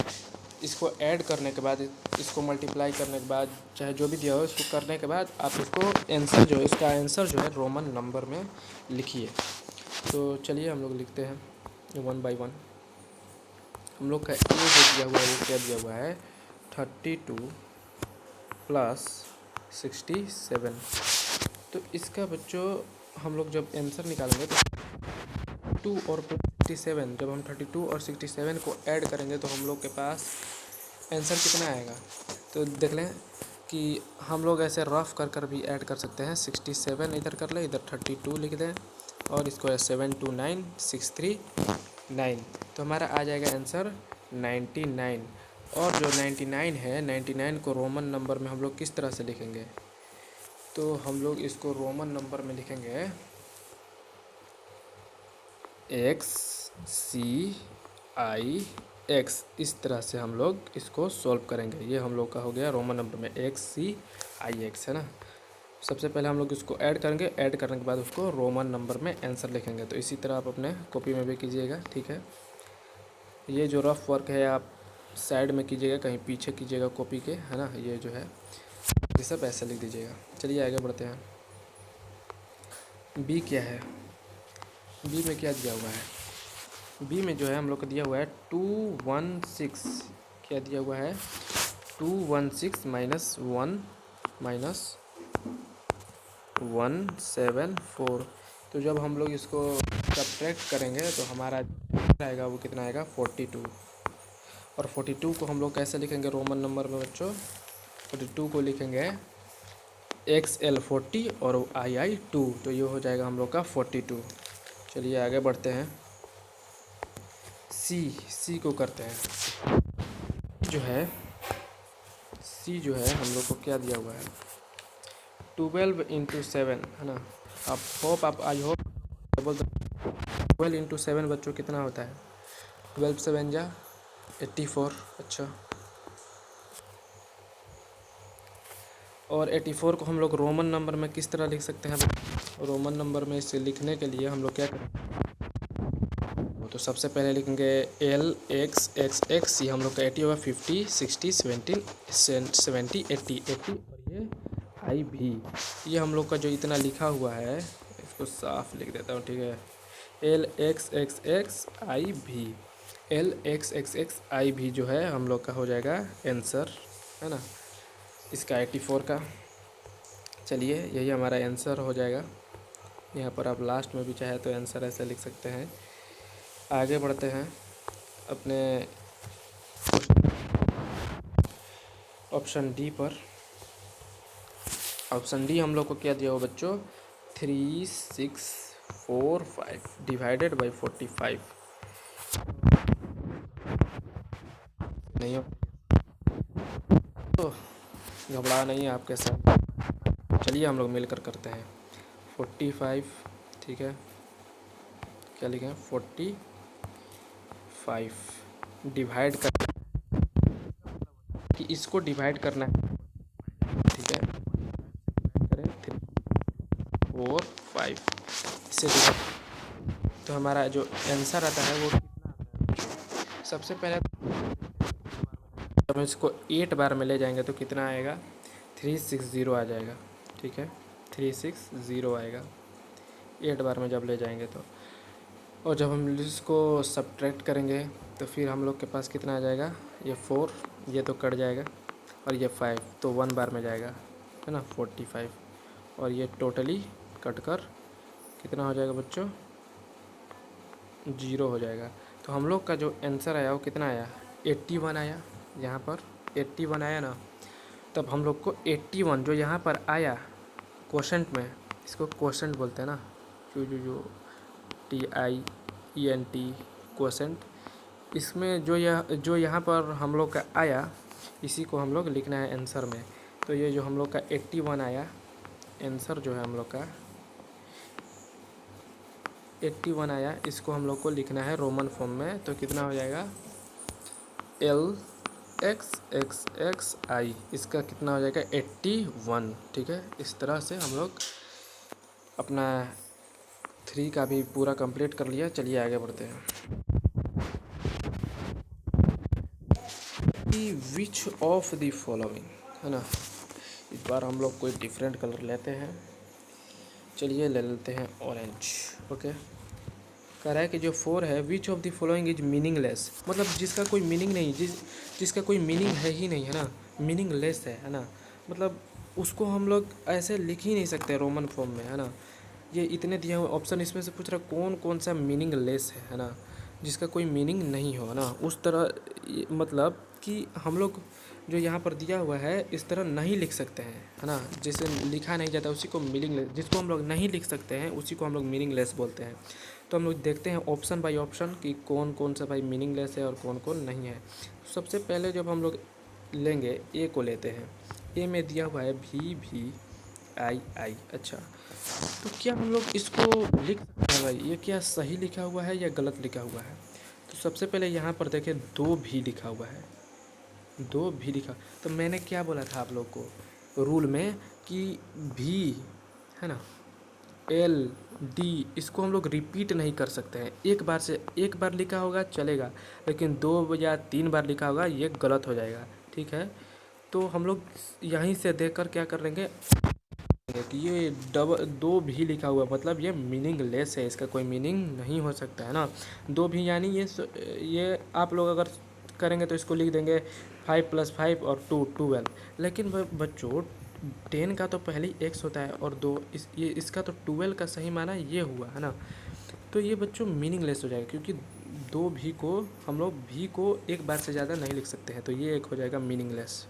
इसको ऐड करने के बाद, इसको मल्टीप्लाई करने के बाद, चाहे जो भी दिया हो, इसको करने के बाद आप इसको आंसर जो है, इसका आंसर जो है रोमन नंबर में लिखिए। तो चलिए हम लोग लिखते हैं 1 बाई 1। हम लोग का ए जो दिया हुआ है वो क्या दिया हुआ है 32 प्लस 67। तो इसका बच्चों हम लोग जब आंसर निकालेंगे तो 2 और प्लस 67, जब हम 32 और 67 को ऐड करेंगे तो हम लोग के पास आंसर कितना आएगा। तो देख लें कि हम लोग ऐसे रफ कर भी ऐड कर सकते हैं। 67 इधर कर ले, इधर 32 लिख दें और इसको 729 639, तो हमारा आ जाएगा आंसर 99। और जो 99 है, 99 को रोमन नंबर में हम लोग किस तरह से लिखेंगे, तो हम लोग इसको रोमन नंबर में लिखेंगे XCIX। इस तरह से हम लोग इसको सॉल्व करेंगे। ये हम लोग का हो गया रोमन नंबर में XCIX, है ना। सबसे पहले हम लोग इसको ऐड करेंगे, ऐड करने के बाद उसको रोमन नंबर में आंसर लिखेंगे। तो इसी तरह आप अपने कॉपी में भी कीजिएगा, ठीक है। ये जो रफ वर्क है आप साइड में कीजिएगा, कहीं पीछे कीजिएगा कॉपी के, है ना। ये जो है ये सब ऐसे लिख दीजिएगा। चलिए आगे बढ़ते हैं। बी क्या है, बी में क्या दिया हुआ है, बी में जो है हम लोग को दिया हुआ है 216। क्या दिया हुआ है 216 माइनस 1 माइनस 174। तो जब हम लोग इसको सब्ट्रैक्ट करेंगे तो हमारा आएगा वो कितना आएगा 42। और 42 को हम लोग कैसे लिखेंगे रोमन नंबर में बच्चों, 42 को लिखेंगे XL 40 और II 2, तो ये हो जाएगा हम लोग का 42। चलिए आगे बढ़ते हैं। सी को करते हैं। सी जो है हम लोग को क्या दिया हुआ है 12 इंटू 7, है ना। आई होप 12 इंटू 7 बच्चों कितना होता है 12 7 जा 84। अच्छा, और 84 को हम लोग रोमन नंबर में किस तरह लिख सकते हैं। रोमन नंबर में इसे लिखने के लिए हम लोग क्या करेंगे, तो सबसे पहले लिखेंगे LXXX। ये हम लोग का 80 होगा, 50 60 70 70 80 और ये IV। ये हम लोग का जो इतना लिखा हुआ है इसको साफ लिख देता हूँ, ठीक है। LXXX IV, LXXX IV जो है हम लोग का हो जाएगा आंसर, है ना, इसका 84 का। चलिए यही हमारा आंसर हो जाएगा। यहाँ पर आप लास्ट में भी चाहे तो आंसर ऐसे लिख सकते हैं। आगे बढ़ते हैं अपने ऑप्शन डी पर। ऑप्शन डी हम लोग को क्या दिया हो बच्चों 3645 डिवाइडेड बाई 45। नहीं हो तो घबरा नहीं है आपके साथ। चलिए हम लोग मिलकर करते हैं 45, ठीक है। क्या लिखें 45 डिवाइड कर कि इसको डिवाइड करना है, ठीक है। करें 3 4 5 इससे डिवाइड, तो हमारा जो आंसर आता है वो कितना आता है। सबसे पहले जब हम इसको 8 बार में ले जाएंगे तो कितना आएगा 360 आ जाएगा, ठीक है। 360 आएगा 8 बार में जब ले जाएंगे तो। और जब हम इसको सब्ट्रैक्ट करेंगे तो फिर हम लोग के पास कितना आ जाएगा, ये 4 ये तो कट जाएगा और ये 5 तो 1 बार में जाएगा, है ना 45। और ये टोटली कट कर कितना हो जाएगा बच्चों 0 हो जाएगा। तो हम लोग का जो आंसर आया वो कितना आया 81 आया। यहाँ पर 81 आया ना, तब हम लोग को 81 जो यहाँ पर आया क्वोशेंट में, इसको क्वोशेंट बोलते हैं ना, जो TIENT क्वोशेंट, इसमें जो यहाँ पर हम लोग का आया इसी को हम लोग लिखना है आंसर में। तो ये जो हम लोग का 81 आया आंसर जो है हम लोग का 81 आया, इसको हम लोग को लिखना है रोमन फॉर्म में। तो कितना हो जाएगा LXXXI, इसका कितना हो जाएगा 81, ठीक है। इस तरह से हम लोग अपना 3 का भी पूरा कंप्लीट कर लिया। चलिए आगे बढ़ते हैं। विच ऑफ द फॉलोइंग, है ना। इस बार हम लोग कोई डिफरेंट कलर लेते हैं। चलिए ले लेते हैं ऑरेंज। ओके, कह रहा है कि जो 4 है, which of the following is meaningless, मतलब जिसका कोई मीनिंग नहीं, जिसका कोई मीनिंग है ही नहीं, है ना, मीनिंगलेस है ना, मतलब उसको हम लोग ऐसे लिख ही नहीं सकते रोमन फॉर्म में, है ना। ये इतने दिए हुए ऑप्शन, इसमें से पूछ रहा कौन कौन सा मीनिंगलेस है ना, जिसका कोई मीनिंग नहीं हो ना, उस तरह मतलब कि हम लोग जो यहाँ पर दिया हुआ है इस तरह नहीं लिख सकते हैं, है ना। जिसे लिखा नहीं जाता उसी को मीनिंगलेस, जिसको हम लोग नहीं लिख सकते हैं उसी को हम लोग मीनिंगलेस बोलते हैं। तो हम लोग देखते हैं ऑप्शन बाय ऑप्शन कि कौन कौन सा भाई मीनिंगलेस है और कौन कौन नहीं है। सबसे पहले जब हम लोग लेंगे ए को लेते हैं। ए में दिया हुआ है VVII। अच्छा, तो क्या हम लोग इसको लिख सकते हैं भाई, ये क्या सही लिखा हुआ है या गलत लिखा हुआ है। तो सबसे पहले यहाँ पर देखें 2 भी लिखा हुआ है, 2 भी लिखा। तो मैंने क्या बोला था आप लोग को रूल में कि भी, है ना, LD इसको हम लोग रिपीट नहीं कर सकते हैं। एक बार लिखा होगा चलेगा, लेकिन 2 या 3 बार लिखा होगा ये गलत हो जाएगा, ठीक है। तो हम लोग यहीं से देखकर क्या कर लेंगे कि ये 2 भी लिखा हुआ मतलब ये मीनिंगलेस है, इसका कोई मीनिंग नहीं हो सकता, है ना। 2 भी यानी ये आप लोग अगर करेंगे तो इसको लिख देंगे 5 + 5 और 2 12। लेकिन बच्चों 10 का तो पहले ही x होता है और 2 इसका तो 12 का सही माना ये हुआ, है ना। तो ये बच्चों मीनिंगलेस हो जाएगा, क्योंकि 2 भी को हम लोग भी को एक बार से ज़्यादा नहीं लिख सकते हैं, तो ये एक हो जाएगा मीनिंगलेस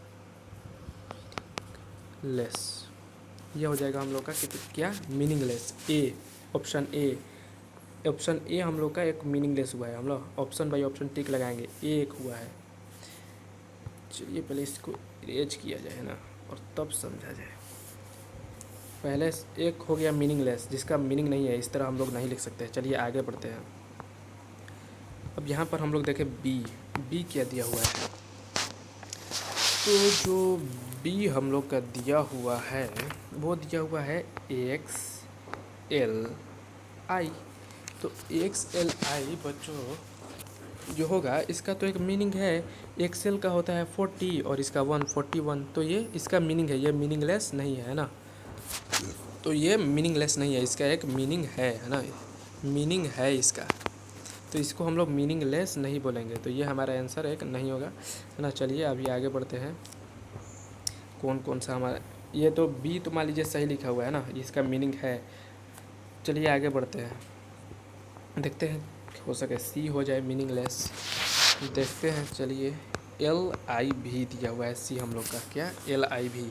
लेस। ये हो जाएगा हम लोग का क्या मीनिंगलेस। ऑप्शन ए हम लोग का एक मीनिंगलेस हुआ है। हम लोग ऑप्शन बाय ऑप्शन टिक लगाएंगे, ए एक हुआ है। चलिए पहले इसको इरेज किया जाए ना और तब समझा जाए। पहले एक हो गया मीनिंगलेस, जिसका मीनिंग नहीं है, इस तरह हम लोग नहीं लिख सकते। चलिए आगे बढ़ते हैं। अब यहाँ पर हम लोग देखें बी क्या दिया हुआ है। तो जो बी हम लोग का दिया हुआ है वो दिया हुआ है XLI। तो XLI बच्चों जो होगा इसका तो एक मीनिंग है। एक्सेल का होता है 40 और इसका 141, तो ये इसका मीनिंग है, ये मीनिंगलेस नहीं है ना। तो ये मीनिंगलेस नहीं है, इसका एक मीनिंग है ना, मीनिंग है इसका। तो इसको हम लोग मीनिंगलेस नहीं बोलेंगे, तो ये हमारा आंसर एक नहीं होगा, है ना। चलिए अभी आगे बढ़ते हैं। कौन कौन सा हमारा, ये तो बी तो मान लीजिए सही लिखा हुआ है ना, इसका मीनिंग है। चलिए आगे बढ़ते हैं, देखते हैं हो सके सी हो जाए मीनिंगलेस, देखते हैं। चलिए LI दिया हुआ है सी हम लोग का, क्या LI।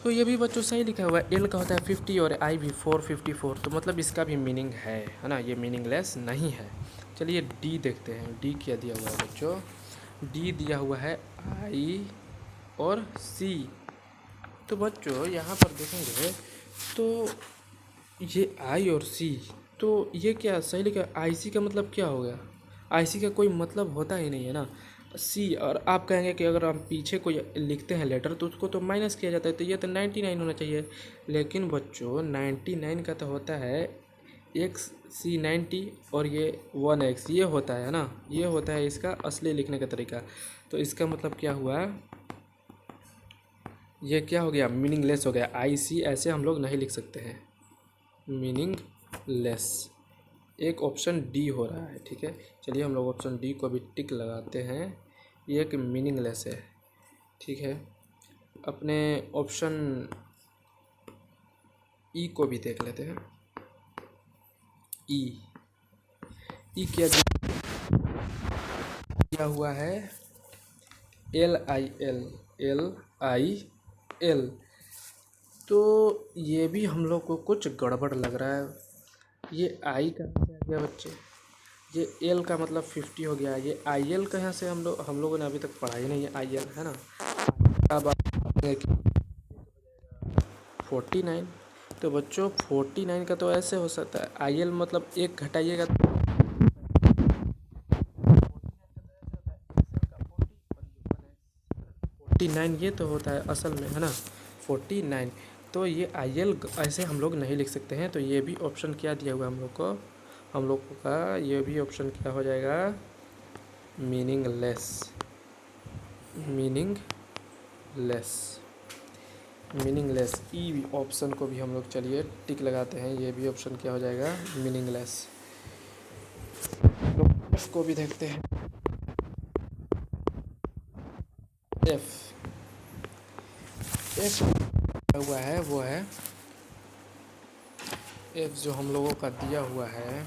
तो ये भी बच्चों सही लिखा हुआ है, एल का होता है 50 और आई भी 454, तो मतलब इसका भी मीनिंग है ना, ये मीनिंगलेस नहीं है। चलिए डी देखते हैं, डी क्या दिया हुआ है बच्चों। डी दिया हुआ है आई और सी। तो बच्चों यहाँ पर देखेंगे तो ये आई और सी, तो ये क्या सही लिखा। आई सी का मतलब क्या हो गया, आई सी का कोई मतलब होता ही नहीं है ना। सी, और आप कहेंगे कि अगर हम पीछे कोई लिखते हैं लेटर तो उसको तो माइनस किया जाता है, तो ये तो 99 होना चाहिए। लेकिन बच्चों 99 का तो होता है XC90 और ये 1X, ये होता है ना, ये होता है इसका असली लिखने का तरीका। तो इसका मतलब क्या हुआ, ये क्या हो गया, मीनिंगलेस हो गया। IC ऐसे हम लोग नहीं लिख सकते हैं, मीनिंगलेस। एक ऑप्शन डी हो रहा है, ठीक है। चलिए हम लोग ऑप्शन डी को भी टिक लगाते हैं, ये एक मीनिंगलेस है, ठीक है। अपने ऑप्शन ई को भी देख लेते हैं। ई क्या दिया हुआ है, LIL। तो ये भी हम लोग को कुछ गड़बड़ लग रहा है। ये आई कहाँ से आ गया बच्चे, ये एल का मतलब 50 हो गया, ये IL कहाँ से, हम लोगों ने अभी तक पढ़ा ही नहीं है IL, है ना। अब आप 49, तो बच्चों 49 का तो ऐसे हो सकता है, IL मतलब एक घटाइएगा 49, ये तो होता है असल में, है ना 49। तो ये IL ऐसे हम लोग नहीं लिख सकते हैं, तो ये भी ऑप्शन क्या दिया हुआ हम लोग का ये भी ऑप्शन क्या हो जाएगा, meaningless. Meaningless. Meaningless E option को भी हम लोग चलिए टिक लगाते हैं, ये भी ऑप्शन क्या हो जाएगा, मीनिंगलेस। तो एफ को भी देखते हैं। एफ हुआ है वो है एफ जो हम लोगों का दिया हुआ है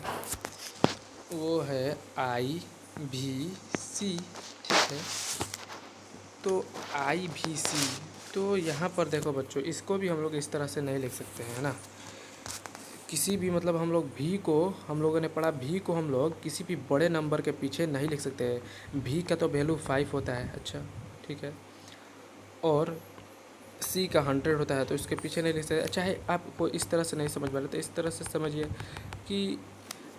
वो है आई भी सी, ठीक है। तो आई भी सी, तो यहाँ पर देखो बच्चों, इसको भी हम लोग इस तरह से नहीं लिख सकते हैं, है ना। किसी भी मतलब हम लोग भी को, हम लोगों ने पढ़ा भी को हम लोग किसी भी बड़े नंबर के पीछे नहीं लिख सकते हैं। भी का तो वैल्यू 5 होता है, अच्छा ठीक है, और सी का 100 होता है, तो इसके पीछे नहीं लिख सकते। अच्छा है, आपको इस तरह से नहीं समझ पा रहे तो इस तरह से समझिए कि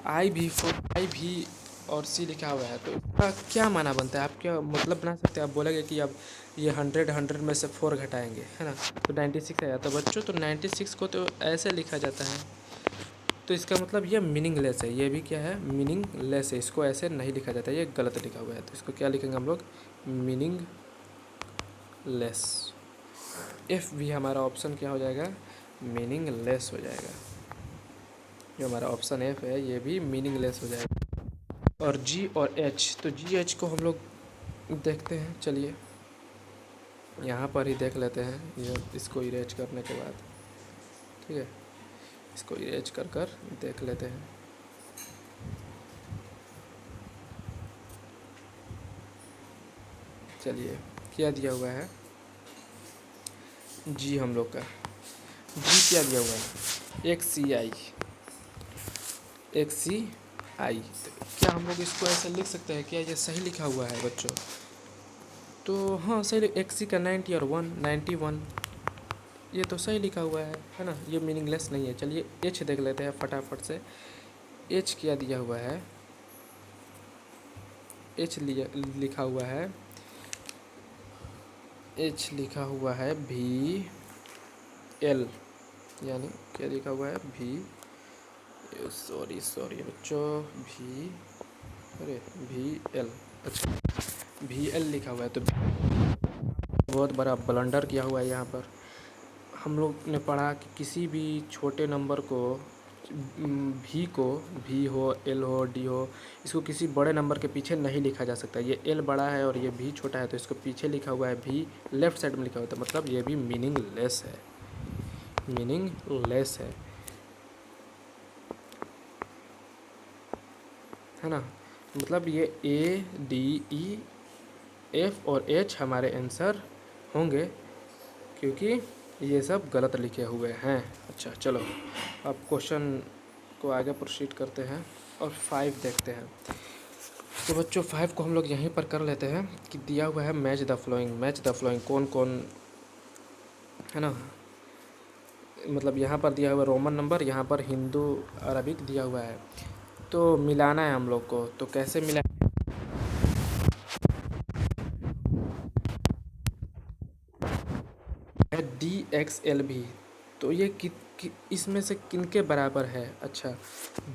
आई भी और सी लिखा हुआ है, तो इसका क्या माना बनता है, आप क्या मतलब बना सकते हैं। आप बोलेंगे कि अब ये 100 में से 4 घटाएंगे, है ना, तो 96 आया। तो बच्चों तो 96 को तो ऐसे लिखा जाता है, तो इसका मतलब ये मीनिंगलेस है। ये भी क्या है, मीनिंगलेस है, इसको ऐसे नहीं लिखा जाता, ये गलत लिखा हुआ है। तो इसको क्या लिखेंगे हम लोग, मीनिंगलेस। एफ भी हमारा ऑप्शन क्या हो जाएगा, मीनिंगलेस हो जाएगा। जो हमारा ऑप्शन एफ है ये भी मीनिंगलेस हो जाएगा। और जी और एच, तो जी एच को हम लोग देखते हैं, चलिए यहाँ पर ही देख लेते हैं, ये इसको इरेज करने के बाद, ठीक है, इसको इरेज कर कर देख लेते हैं। चलिए क्या दिया हुआ है, जी हम लोग का जी क्या दिया हुआ है, एक सी आई। तो क्या हम लोग इसको ऐसे लिख सकते हैं, क्या ये सही लिखा हुआ है बच्चों। तो हाँ सही, एक सी का 90 और 191, ये तो सही लिखा हुआ है ना, ये मीनिंगलेस नहीं है। चलिए एच देख लेते हैं फटाफट से। एच क्या दिया हुआ है, एच लिखा हुआ है, एच लिखा हुआ है भी एल, यानी क्या लिखा हुआ है, भी, सॉरी बच्चों, भी, अरे भी एल, अच्छा भी एल लिखा हुआ है। तो बहुत बड़ा ब्लंडर किया हुआ है यहाँ पर। हम लोग ने पढ़ा कि किसी भी छोटे नंबर को, भी हो, एल हो, डी हो, इसको किसी बड़े नंबर के पीछे नहीं लिखा जा सकता। ये एल बड़ा है और ये भी छोटा है, तो इसको पीछे लिखा हुआ है भी, लेफ्ट साइड में लिखा हुआ है, तो मतलब ये भी मीनिंगलेस है, मीनिंगलेस है ना। मतलब ये ए डी ई एफ और एच हमारे आंसर होंगे, क्योंकि ये सब गलत लिखे हुए हैं। अच्छा चलो अब क्वेश्चन को आगे प्रोसीड करते हैं और 5 देखते हैं। तो बच्चों 5 को हम लोग यहीं पर कर लेते हैं कि दिया हुआ है मैच द फ्लोइंग, कौन कौन, है ना, मतलब यहाँ पर दिया हुआ रोमन नंबर, यहाँ पर हिंदू अरबिक दिया हुआ है, तो मिलाना है हम लोग को। तो कैसे मिला है, डी एक्स एल भी, तो ये इसमें से किनके बराबर है। अच्छा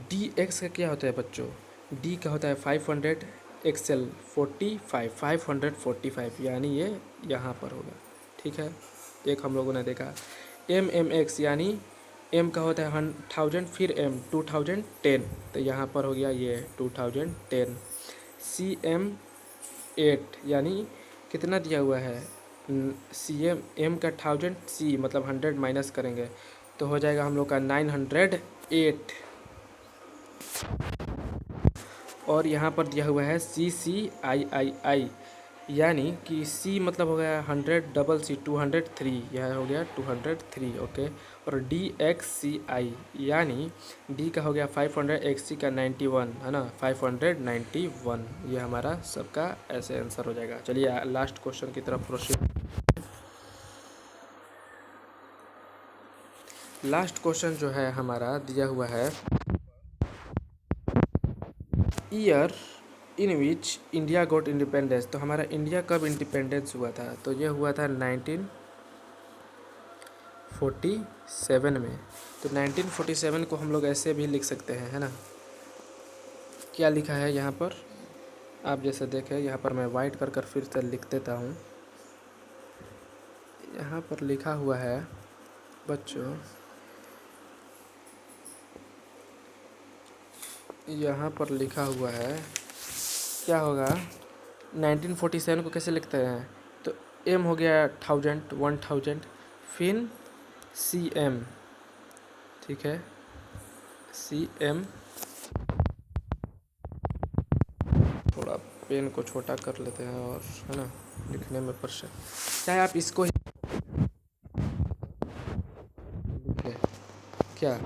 डी एक्स का क्या होता है बच्चों, डी का होता है 500, एक्सएल 545, यानी ये यहाँ पर होगा, ठीक है। एक हम लोगों ने देखा एम एक्स, यानी एम का होता है 1000, फिर एम 2010, तो यहाँ पर हो गया ये 2010। सी एम 8, यानी कितना दिया हुआ है, सी एम का 1000, सी मतलब 100 माइनस करेंगे तो हो जाएगा हम लोग का 908। और यहाँ पर दिया हुआ है CCIII, यानी कि C मतलब हो गया 100, डबल C 203, यह हो गया 203, ओके। और DXCI, यानी D का हो गया 500, XC का 91, है ना, 591, ये हमारा सबका ऐसे आंसर हो जाएगा। चलिए लास्ट क्वेश्चन की तरफ प्रोसीड। लास्ट क्वेश्चन जो है हमारा दिया हुआ है, year in which India got independence, तो हमारा इंडिया कब इंडिपेंडेंस हुआ था, तो ये हुआ था 1947 में। तो 1947 को हम लोग ऐसे भी लिख सकते हैं, है ना, क्या लिखा है यहाँ पर, आप जैसे देखें यहाँ पर मैं वाइट कर फिर से लिख देता हूँ। यहाँ पर लिखा हुआ है बच्चों, यहाँ पर लिखा हुआ है क्या होगा, 1947 को कैसे लिखते हैं, तो एम हो गया 1000, फिर CM, ठीक है, CM। थोड़ा पेन को छोटा कर लेते हैं और है ना, लिखने में परसेंट, चाहे आप इसको ही लिखें क्या,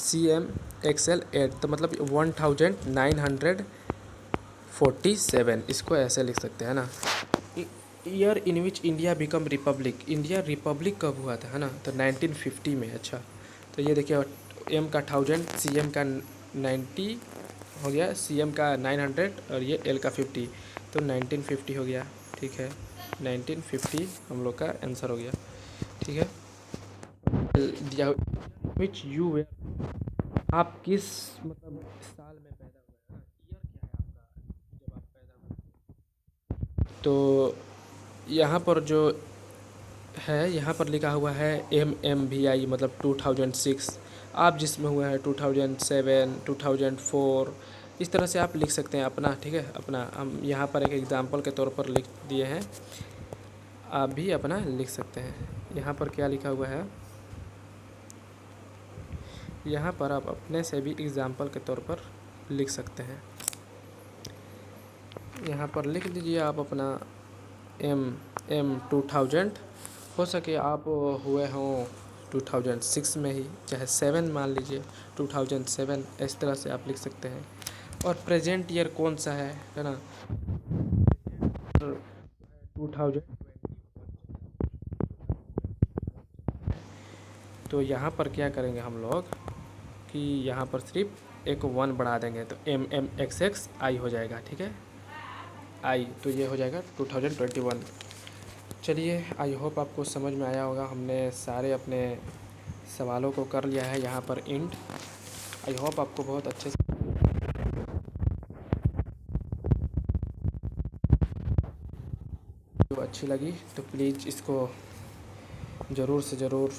CM XL 8, तो मतलब 1947, इसको ऐसे लिख सकते हैं ना। Year in which India become Republic, India Republic कब हुआ था, है ना, तो 1950 में। अच्छा, तो ये देखिए, M का 1000, CM का 90 हो गया, CM का 900 और ये L का 50, तो 1950 हो गया। ठीक है, 1950 हम लोग का आंसर हो गया। ठीक है, विच यू वे, आप किस मतलब साल में पैदा हुए हैं, ईयर क्या है आपका जब आप पैदा हुए। तो यहाँ पर जो है, यहाँ पर लिखा हुआ है MMVI, मतलब 2006। आप जिसमें हुए हैं 2007, 2004, इस तरह से आप लिख सकते हैं अपना। ठीक है, अपना हम यहाँ पर एक एग्ज़ाम्पल के तौर पर लिख दिए हैं, आप भी अपना लिख सकते हैं। यहाँ पर क्या लिखा हुआ है, यहाँ पर आप अपने से भी एग्ज़ाम्पल के तौर पर लिख सकते हैं। यहाँ पर लिख दीजिए आप अपना M 2000, हो सके आप हुए हों 2006 में ही, चाहे 7 मान लीजिए, 2007, इस तरह से आप लिख सकते हैं। और प्रेजेंट ईयर कौन सा है ना, 2000। तो यहाँ पर क्या करेंगे हम लोग कि यहाँ पर सिर्फ एक 1 बढ़ा देंगे, तो MMXXI हो जाएगा। ठीक है, I, तो ये हो जाएगा 2021। चलिए, आई होप आपको समझ में आया होगा। हमने सारे अपने सवालों को कर लिया है यहाँ पर इंड। आई होप आपको बहुत अच्छे से जो अच्छी लगी, तो प्लीज़ इसको ज़रूर से ज़रूर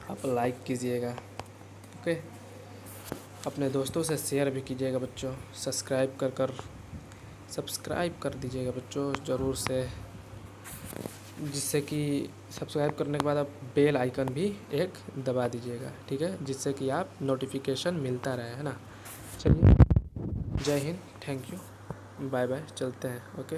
आप लाइक कीजिएगा। ओके, अपने दोस्तों से शेयर भी कीजिएगा बच्चों, सब्सक्राइब कर दीजिएगा बच्चों ज़रूर से, जिससे कि सब्सक्राइब करने के बाद आप बेल आइकन भी एक दबा दीजिएगा। ठीक है, जिससे कि आप नोटिफिकेशन मिलता रहे, है ना। चलिए, जय हिंद, थैंक यू, बाय बाय, चलते हैं। ओके।